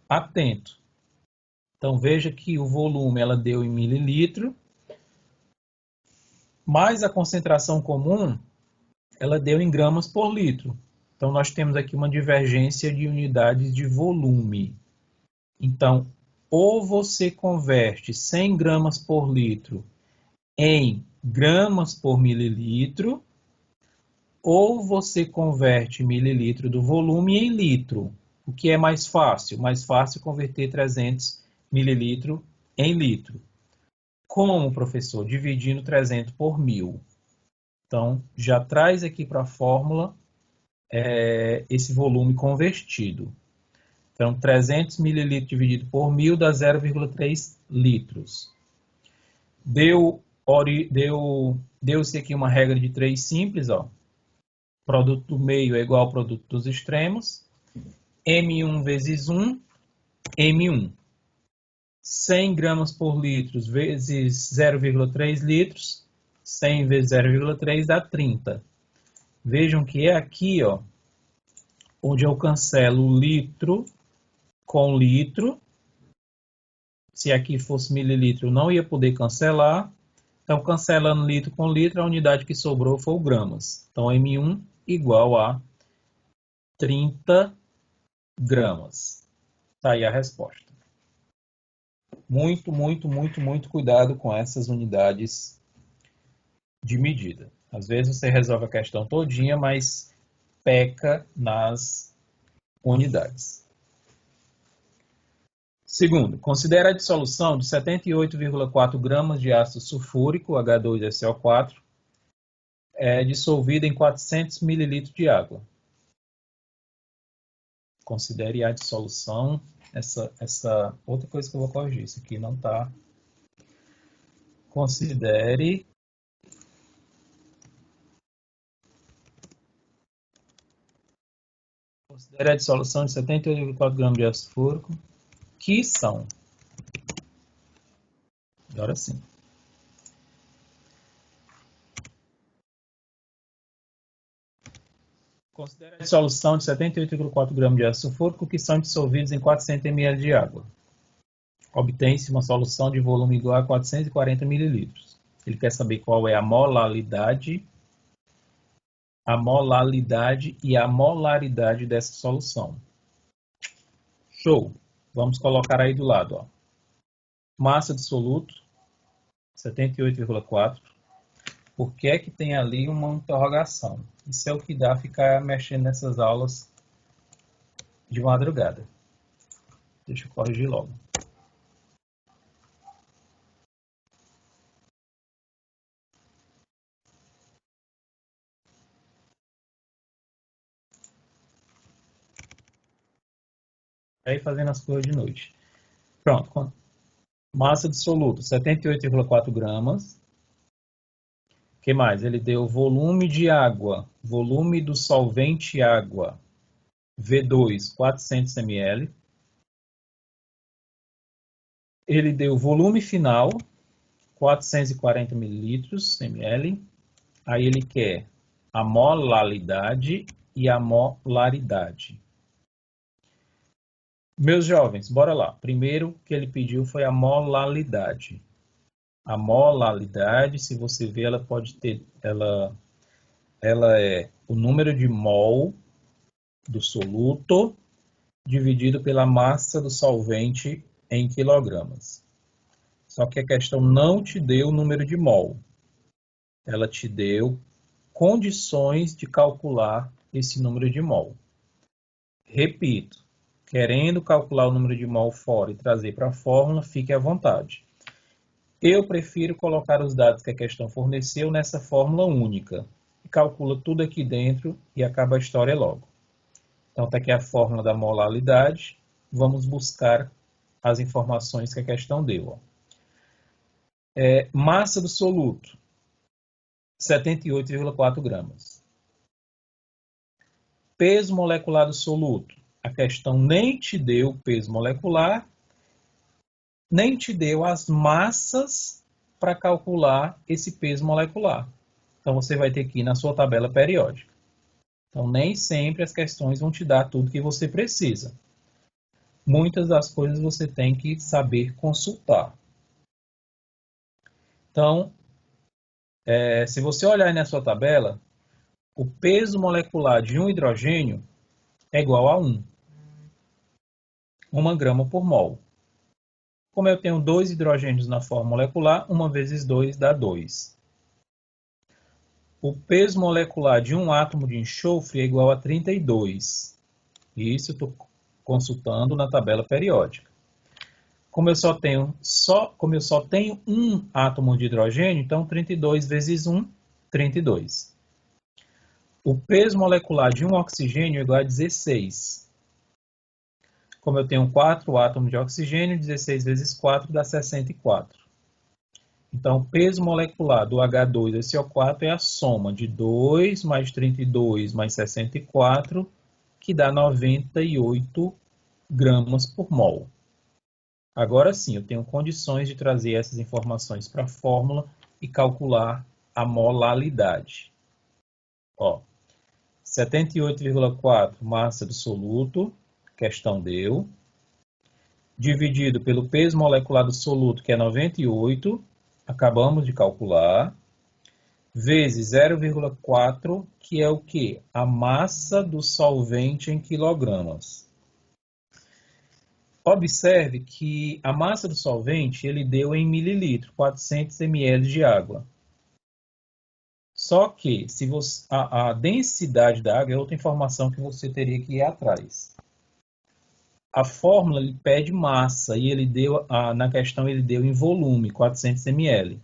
atento. Então veja que o volume ela deu em mililitro, mas a concentração comum ela deu em gramas por litro. Então nós temos aqui uma divergência de unidades de volume. Então, ou você converte 100 gramas por litro em gramas por mililitro, ou você converte mililitro do volume em litro. O que é mais fácil? Mais fácil converter 300 mililitros em litro. Como, professor? Dividindo 300 por 1000. Então, já traz aqui para a fórmula esse volume convertido. Então, 300 mililitros dividido por 1000 dá 0,3 litros. Deu-se aqui uma regra de 3 simples, ó. Produto do meio é igual ao produto dos extremos. M1 vezes 1, M1. 100 gramas por litro vezes 0,3 litros. 100 vezes 0,3 dá 30. Vejam que é aqui, ó, onde eu cancelo litro com litro. Se aqui fosse mililitro, eu não ia poder cancelar. Então, cancelando litro com litro, a unidade que sobrou foi o gramas. Então, M1 igual a 30 gramas. Tá aí a resposta. Muito, muito, muito, muito cuidado com essas unidades de medida. Às vezes você resolve a questão todinha, mas peca nas unidades. Segundo, considere a dissolução de 78,4 gramas de ácido sulfúrico, H2SO4, dissolvida em 400 ml de água. Considere a dissolução, essa outra coisa que eu vou corrigir, isso aqui não está. Considere a dissolução de 78,4 gramas de ácido sulfúrico, que são. Agora sim. Considere a dissolução de 78,4 gramas de ácido sulfúrico, que são dissolvidos em 400 ml de água. Obtém-se uma solução de volume igual a 440 ml. Ele quer saber qual é a molalidade e a molaridade dessa solução. Show! Vamos colocar aí do lado, ó. Massa dissoluto, 78,4. Por que é que tem ali uma interrogação? Isso é o que dá ficar mexendo nessas aulas de madrugada. Deixa eu corrigir logo. Aí fazendo as coisas de noite. Pronto. Massa dissoluto, 78,4 gramas. O que mais? Ele deu volume de água, volume do solvente água, V2, 400 ml. Ele deu volume final, 440 ml. Aí ele quer a molalidade e a molaridade. Meus jovens, bora lá. Primeiro que ele pediu foi a molalidade. A molalidade, se você ver, ela pode ter, ela é o número de mol do soluto dividido pela massa do solvente em quilogramas. Só que a questão não te deu o número de mol. Ela te deu condições de calcular esse número de mol. Repito, querendo calcular o número de mol fora e trazer para a fórmula, fique à vontade. Eu prefiro colocar os dados que a questão forneceu nessa fórmula única. E calcula tudo aqui dentro e acaba a história logo. Então, está aqui a fórmula da molalidade. Vamos buscar as informações que a questão deu. Massa do soluto, 78,4 gramas. Peso molecular do soluto. A questão nem te deu o peso molecular, nem te deu as massas para calcular esse peso molecular. Então, você vai ter que ir na sua tabela periódica. Então, nem sempre as questões vão te dar tudo que você precisa. Muitas das coisas você tem que saber consultar. Então, se você olhar aí na sua tabela, o peso molecular de um hidrogênio é igual a 1 grama por mol. Como eu tenho 2 hidrogênios na forma molecular, 1 vezes 2 dá 2. O peso molecular de um átomo de enxofre é igual a 32. Isso eu estou consultando na tabela periódica. Como eu só tenho um átomo de hidrogênio, então 32 vezes 1, 32. O peso molecular de um oxigênio é igual a 16. Como eu tenho 4 átomos de oxigênio, 16 vezes 4 dá 64. Então, o peso molecular do H2SO4 é a soma de 2 mais 32 mais 64, que dá 98 gramas por mol. Agora sim, eu tenho condições de trazer essas informações para a fórmula e calcular a molalidade. 78,4 massa do soluto, questão deu, dividido pelo peso molecular do soluto, que é 98, acabamos de calcular, vezes 0,4, que é o quê? A massa do solvente em quilogramas. Observe que a massa do solvente ele deu em mililitro, 400 ml de água. Só que se você, a densidade da água é outra informação que você teria que ir atrás. A fórmula ele pede massa e ele deu, na questão ele deu em volume, 400 ml.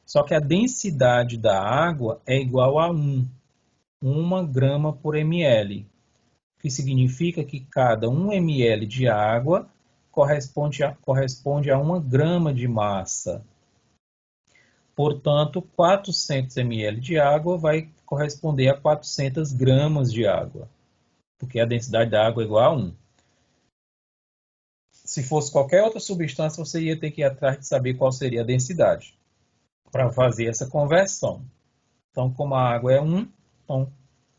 Só que a densidade da água é igual a 1 grama por ml, o que significa que cada 1 ml de água corresponde a 1 grama de massa. Portanto, 400 ml de água vai corresponder a 400 gramas de água, porque a densidade da água é igual a 1. Se fosse qualquer outra substância, você ia ter que ir atrás de saber qual seria a densidade para fazer essa conversão. Então, como a água é 1, então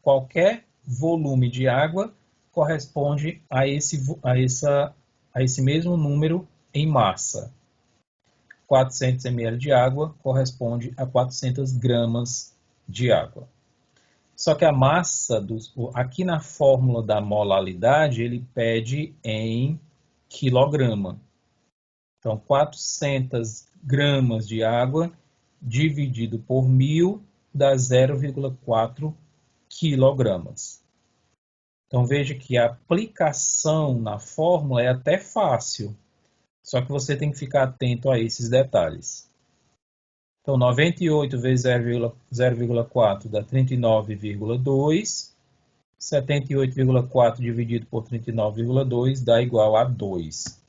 qualquer volume de água corresponde a esse mesmo número em massa. 400 ml de água corresponde a 400 gramas de água. Só que a massa, aqui na fórmula da molalidade, ele pede em quilograma. Então, 400 gramas de água dividido por 1.000 dá 0,4 quilogramas. Então, veja que a aplicação na fórmula é até fácil, só que você tem que ficar atento a esses detalhes. Então, 98 vezes 0,4 dá 39,2. 78,4 dividido por 39,2 dá igual a 2.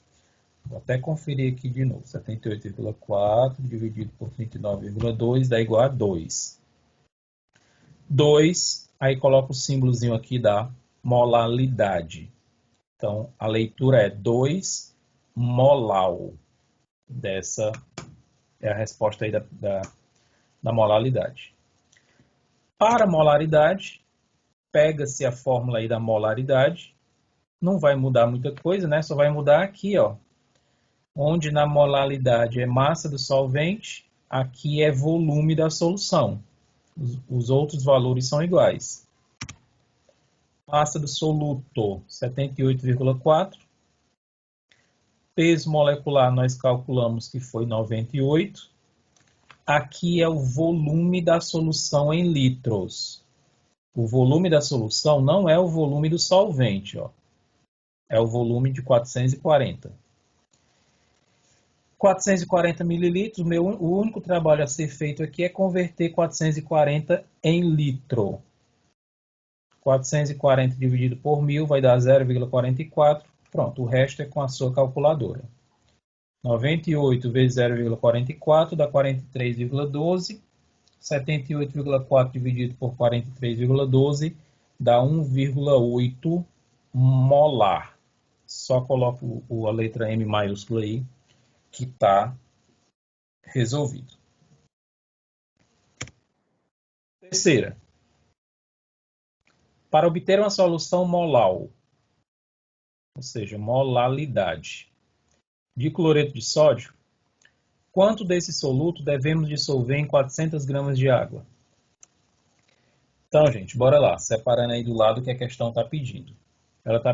Vou até conferir aqui de novo. 78,4 dividido por 39,2 dá igual a 2. 2, aí coloco o símbolozinho aqui da molalidade. Então, a leitura é 2 molal. Dessa é a resposta aí da molalidade. Para a molaridade, pega-se a fórmula aí da molaridade. Não vai mudar muita coisa, né? Só vai mudar aqui, ó. onde na molaridade é massa do solvente, aqui é volume da solução. Os outros valores são iguais. Massa do soluto, 78,4. Peso molecular nós calculamos que foi 98. Aqui é o volume da solução em litros. O volume da solução não é o volume do solvente, ó. É o volume de 440. 440 mililitros, o único trabalho a ser feito aqui é converter 440 em litro. 440 dividido por 1000 vai dar 0,44. Pronto, o resto é com a sua calculadora. 98 vezes 0,44 dá 43,12. 78,4 dividido por 43,12 dá 1,8 molar. Só coloco a letra M maiúscula aí, que está resolvido. Terceira. Para obter uma solução molar, ou seja, molalidade, de cloreto de sódio, quanto desse soluto devemos dissolver em 400 gramas de água? Então, gente, bora lá, separando aí do lado que a questão está pedindo. Ela está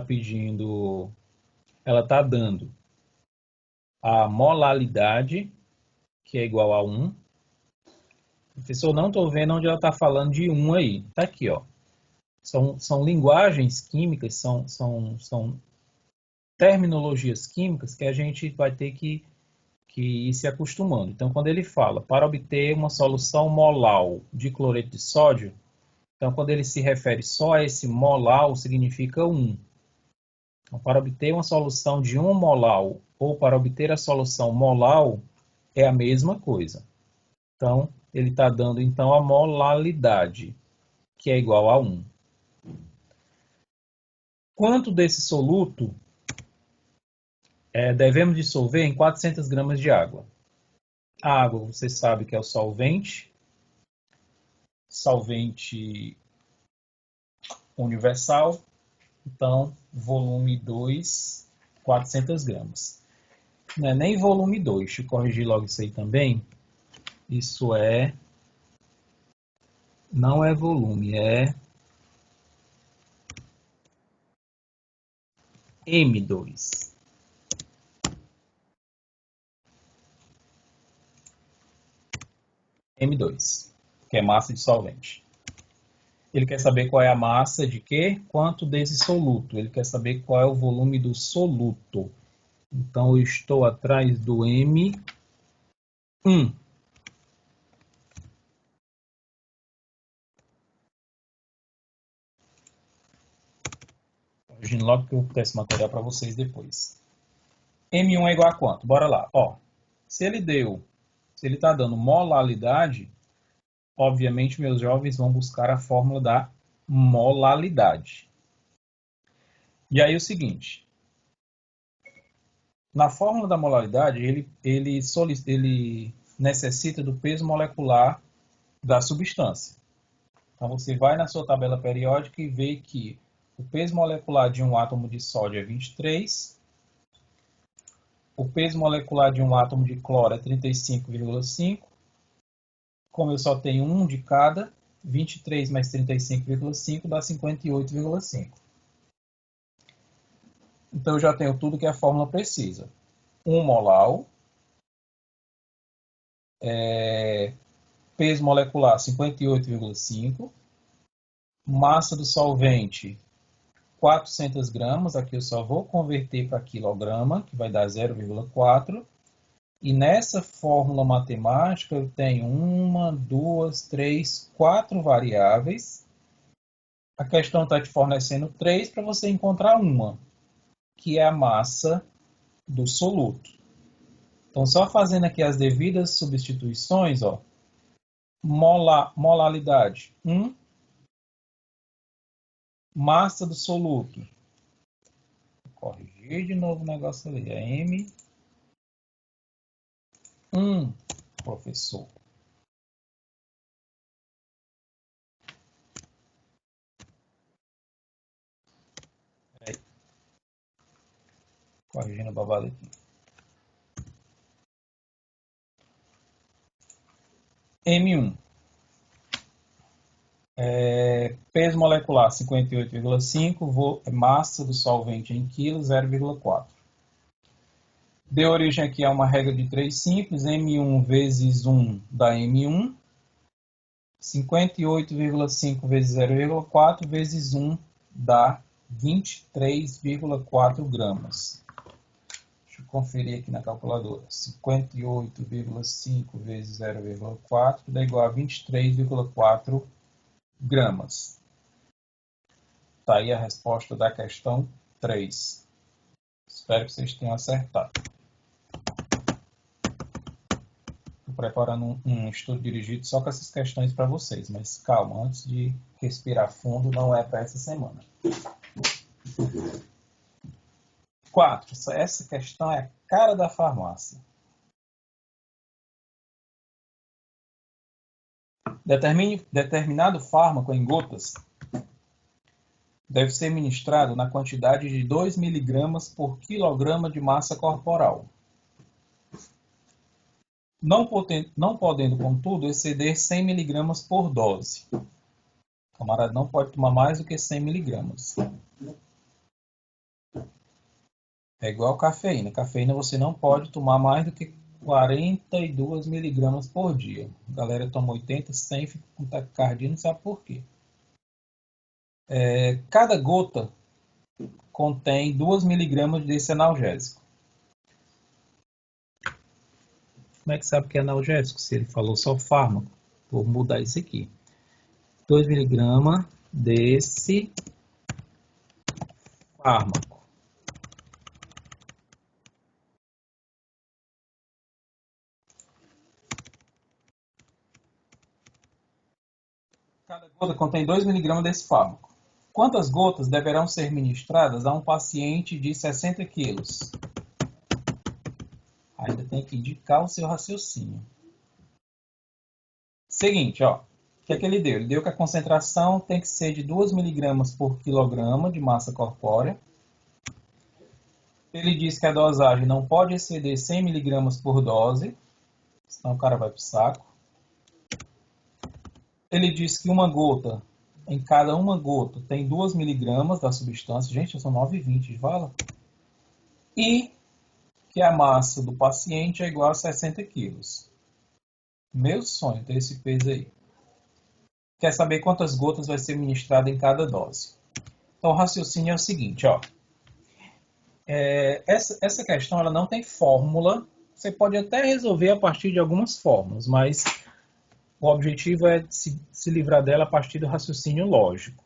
dando a molalidade, que é igual a 1. Professor, não estou vendo onde ela está falando de 1 aí. Está aqui, ó. São linguagens químicas, são terminologias químicas que a gente vai ter que ir se acostumando. Então, quando ele fala para obter uma solução molar de cloreto de sódio, então, quando ele se refere só a esse molar, significa 1. Então, para obter uma solução de 1 molar ou para obter a solução molar, é a mesma coisa. Então, ele está dando então a molalidade, que é igual a 1. Quanto desse soluto devemos dissolver em 400 gramas de água? A água, você sabe que é o solvente universal, então volume 2, 400 gramas. Não é nem volume 2, deixa eu corrigir logo isso aí também. Isso não é volume, é M2. M2, que é massa de solvente. Ele quer saber qual é a massa de quê? Quanto desse soluto. Ele quer saber qual é o volume do soluto. Então, eu estou atrás do M1. Corrigindo logo que eu peço esse material para vocês depois. M1 é igual a quanto? Bora lá. Ó, se ele está dando molalidade, obviamente meus jovens vão buscar a fórmula da molalidade. E aí o seguinte, na fórmula da molaridade, ele necessita do peso molecular da substância. Então você vai na sua tabela periódica e vê que o peso molecular de um átomo de sódio é 23, o peso molecular de um átomo de cloro é 35,5. Como eu só tenho um de cada, 23 mais 35,5 dá 58,5. Então eu já tenho tudo que a fórmula precisa. 1 molar, peso molecular 58,5, massa do solvente 400 gramas, aqui eu só vou converter para quilograma, que vai dar 0,4. E nessa fórmula matemática eu tenho 1, 2, 3, 4 variáveis. A questão está te fornecendo 3 para você encontrar uma, que é a massa do soluto. Então, só fazendo aqui as devidas substituições, ó, molalidade 1, massa do soluto. Vou corrigir de novo o negócio ali, é M1, professor. Corrigindo a babada aqui. M1. Peso molecular 58,5, massa do solvente em quilos 0,4. Deu origem aqui a uma regra de 3 simples, M1 vezes 1 dá M1, 58,5 vezes 0,4 vezes 1 dá 23,4 gramas. Deixa eu conferir aqui na calculadora. 58,5 vezes 0,4 dá igual a 23,4 gramas. Está aí a resposta da questão 3. Espero que vocês tenham acertado. Estou preparando um estudo dirigido só com essas questões para vocês, mas calma, antes de respirar fundo, não é para essa semana. 4. Essa questão é a cara da farmácia. Determinado fármaco em gotas deve ser ministrado na quantidade de 2 mg por quilograma de massa corporal. Não podendo, contudo, exceder 100 mg por dose. O camarada não pode tomar mais do que 100 mg. É igual cafeína. Cafeína você não pode tomar mais do que 42 mg por dia. A galera toma 80, 100, fica com taquicardia, não sabe por quê. Cada gota contém 2 mg desse analgésico. Como é que sabe que é analgésico? Se ele falou só fármaco. Vou mudar isso aqui. 2 mg desse fármaco. Cada gota contém 2 mg desse fármaco. Quantas gotas deverão ser ministradas a um paciente de 60 quilos? Ainda tem que indicar o seu raciocínio. Seguinte, ó. O que é que ele deu? Ele deu que a concentração tem que ser de 2 mg por quilograma de massa corpórea. Ele diz que a dosagem não pode exceder 100 mg por dose, senão o cara vai pro saco. Ele diz que em cada uma gota tem 2 mg da substância. Gente, são 9,20 de vala. E que a massa do paciente é igual a 60 quilos. Meu sonho ter esse peso aí. Quer saber quantas gotas vai ser ministrada em cada dose? Então, o raciocínio é o seguinte, ó. Essa questão ela não tem fórmula. Você pode até resolver a partir de algumas fórmulas, mas o objetivo é se livrar dela a partir do raciocínio lógico.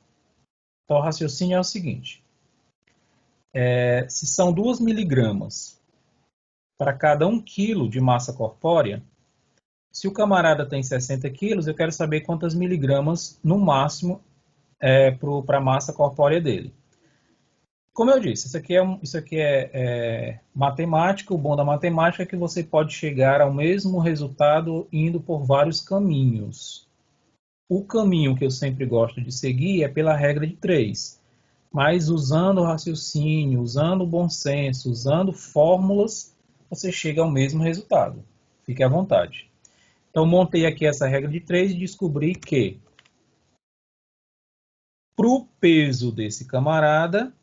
Então, o raciocínio é o seguinte. Se são 2 miligramas para cada 1 quilo de massa corpórea, se o camarada tem 60 quilos, eu quero saber quantas miligramas, no máximo, para a massa corpórea dele. Como eu disse, isso aqui é matemática. O bom da matemática é que você pode chegar ao mesmo resultado indo por vários caminhos. O caminho que eu sempre gosto de seguir é pela regra de 3. Mas usando o raciocínio, usando o bom senso, usando fórmulas, você chega ao mesmo resultado. Fique à vontade. Então, montei aqui essa regra de 3 e descobri que para o peso desse camarada,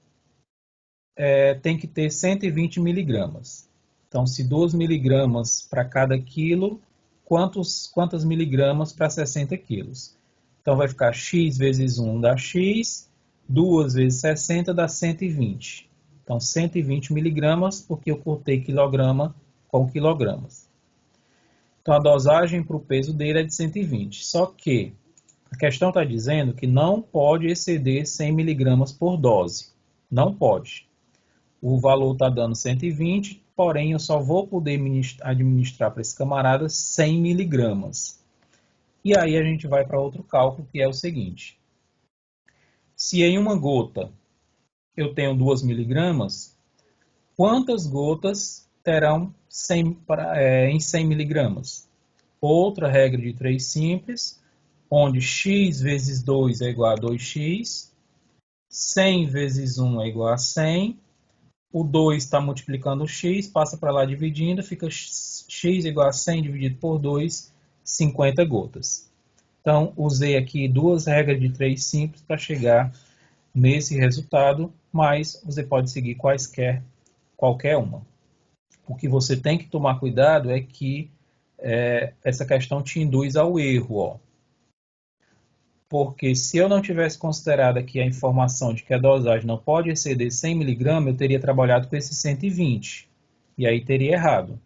tem que ter 120 miligramas. Então, se 2 miligramas para cada quilo, quantas miligramas para 60 quilos? Então, vai ficar x vezes 1 dá x, 2 vezes 60 dá 120. Então, 120 miligramas, porque eu cortei quilograma com quilogramas. Então, a dosagem para o peso dele é de 120. Só que a questão está dizendo que não pode exceder 100 miligramas por dose. Não pode. O valor está dando 120, porém eu só vou poder administrar para esse camarada 100 miligramas. E aí a gente vai para outro cálculo, que é o seguinte. Se em uma gota eu tenho 2 miligramas, quantas gotas terão em 100 miligramas? Outra regra de 3 simples, onde x vezes 2 é igual a 2x, 100 vezes 1 é igual a 100, o 2 está multiplicando o x, passa para lá dividindo, fica x igual a 100 dividido por 2, 50 gotas. Então, usei aqui duas regras de 3 simples para chegar nesse resultado, mas você pode seguir qualquer uma. O que você tem que tomar cuidado é que essa questão te induz ao erro, ó. Porque se eu não tivesse considerado aqui a informação de que a dosagem não pode exceder 100 mg, eu teria trabalhado com esse 120, e aí teria errado.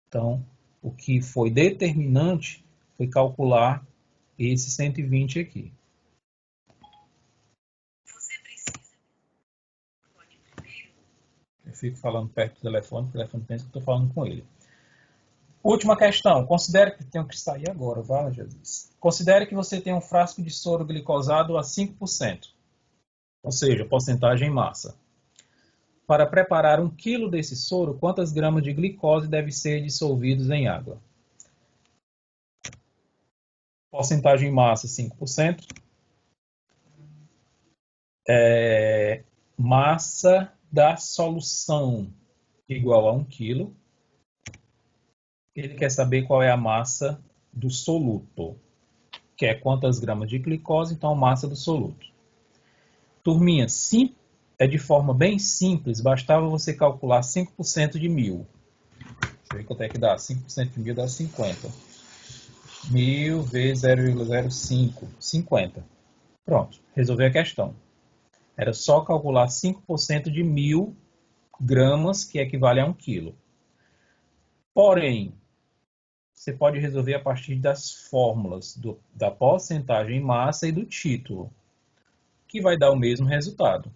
Então, o que foi determinante foi calcular esse 120 aqui. Eu fico falando perto do telefone, o telefone pensa que eu estou falando com ele. Última questão. Considere que tenho que sair agora, vale, Jesus. Considere que você tem um frasco de soro glicosado a 5%, ou seja, porcentagem em massa. Para preparar 1 kg desse soro, quantas gramas de glicose devem ser dissolvidos em água? Porcentagem em massa 5%. Massa da solução igual a 1 kg. Ele quer saber qual é a massa do soluto, que é quantas gramas de glicose, então massa do soluto. Turminha, é de forma bem simples, bastava você calcular 5% de 1000. Deixa eu ver quanto é que dá. 5% de 1000 dá 50. 1000 vezes 0,05, 50. Pronto, resolvi a questão. Era só calcular 5% de 1000 gramas, que equivale a 1 kg. Porém, você pode resolver a partir das fórmulas da porcentagem em massa e do título, que vai dar o mesmo resultado.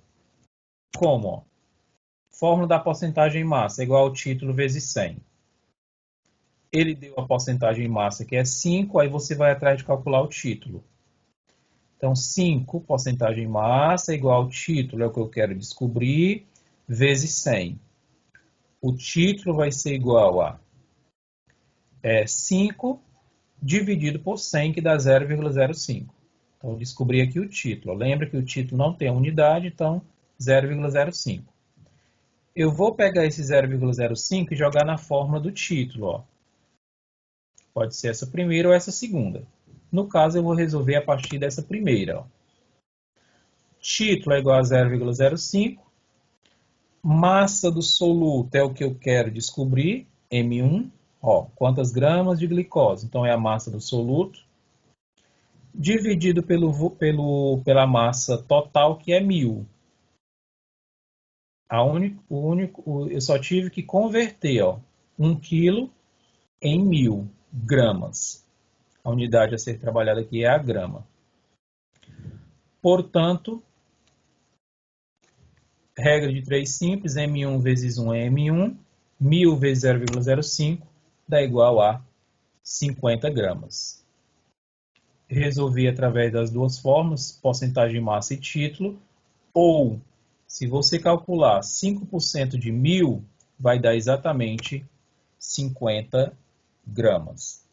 Como? Fórmula da porcentagem em massa é igual ao título vezes 100. Ele deu a porcentagem em massa, que é 5, aí você vai atrás de calcular o título. Então, 5, porcentagem em massa, é igual ao título, é o que eu quero descobrir, vezes 100. O título vai ser igual a 5 dividido por 100, que dá 0,05. Então, eu descobri aqui o título. Lembra que o título não tem unidade, então 0,05. Eu vou pegar esse 0,05 e jogar na fórmula do título. Ó. Pode ser essa primeira ou essa segunda. No caso, eu vou resolver a partir dessa primeira. Ó. Título é igual a 0,05. Massa do soluto é o que eu quero descobrir, M1. Ó, quantas gramas de glicose? Então, é a massa do soluto. Dividido pela massa total, que é 1000. Eu só tive que converter 1 kg em 1000 gramas. A unidade a ser trabalhada aqui é a grama. Portanto, regra de 3 simples, M1 vezes 1 é M1, 1000 vezes 0,05 dá igual a 50 gramas. Resolvi através das duas formas, porcentagem, massa e título, ou se você calcular 5% de 1000, vai dar exatamente 50 gramas.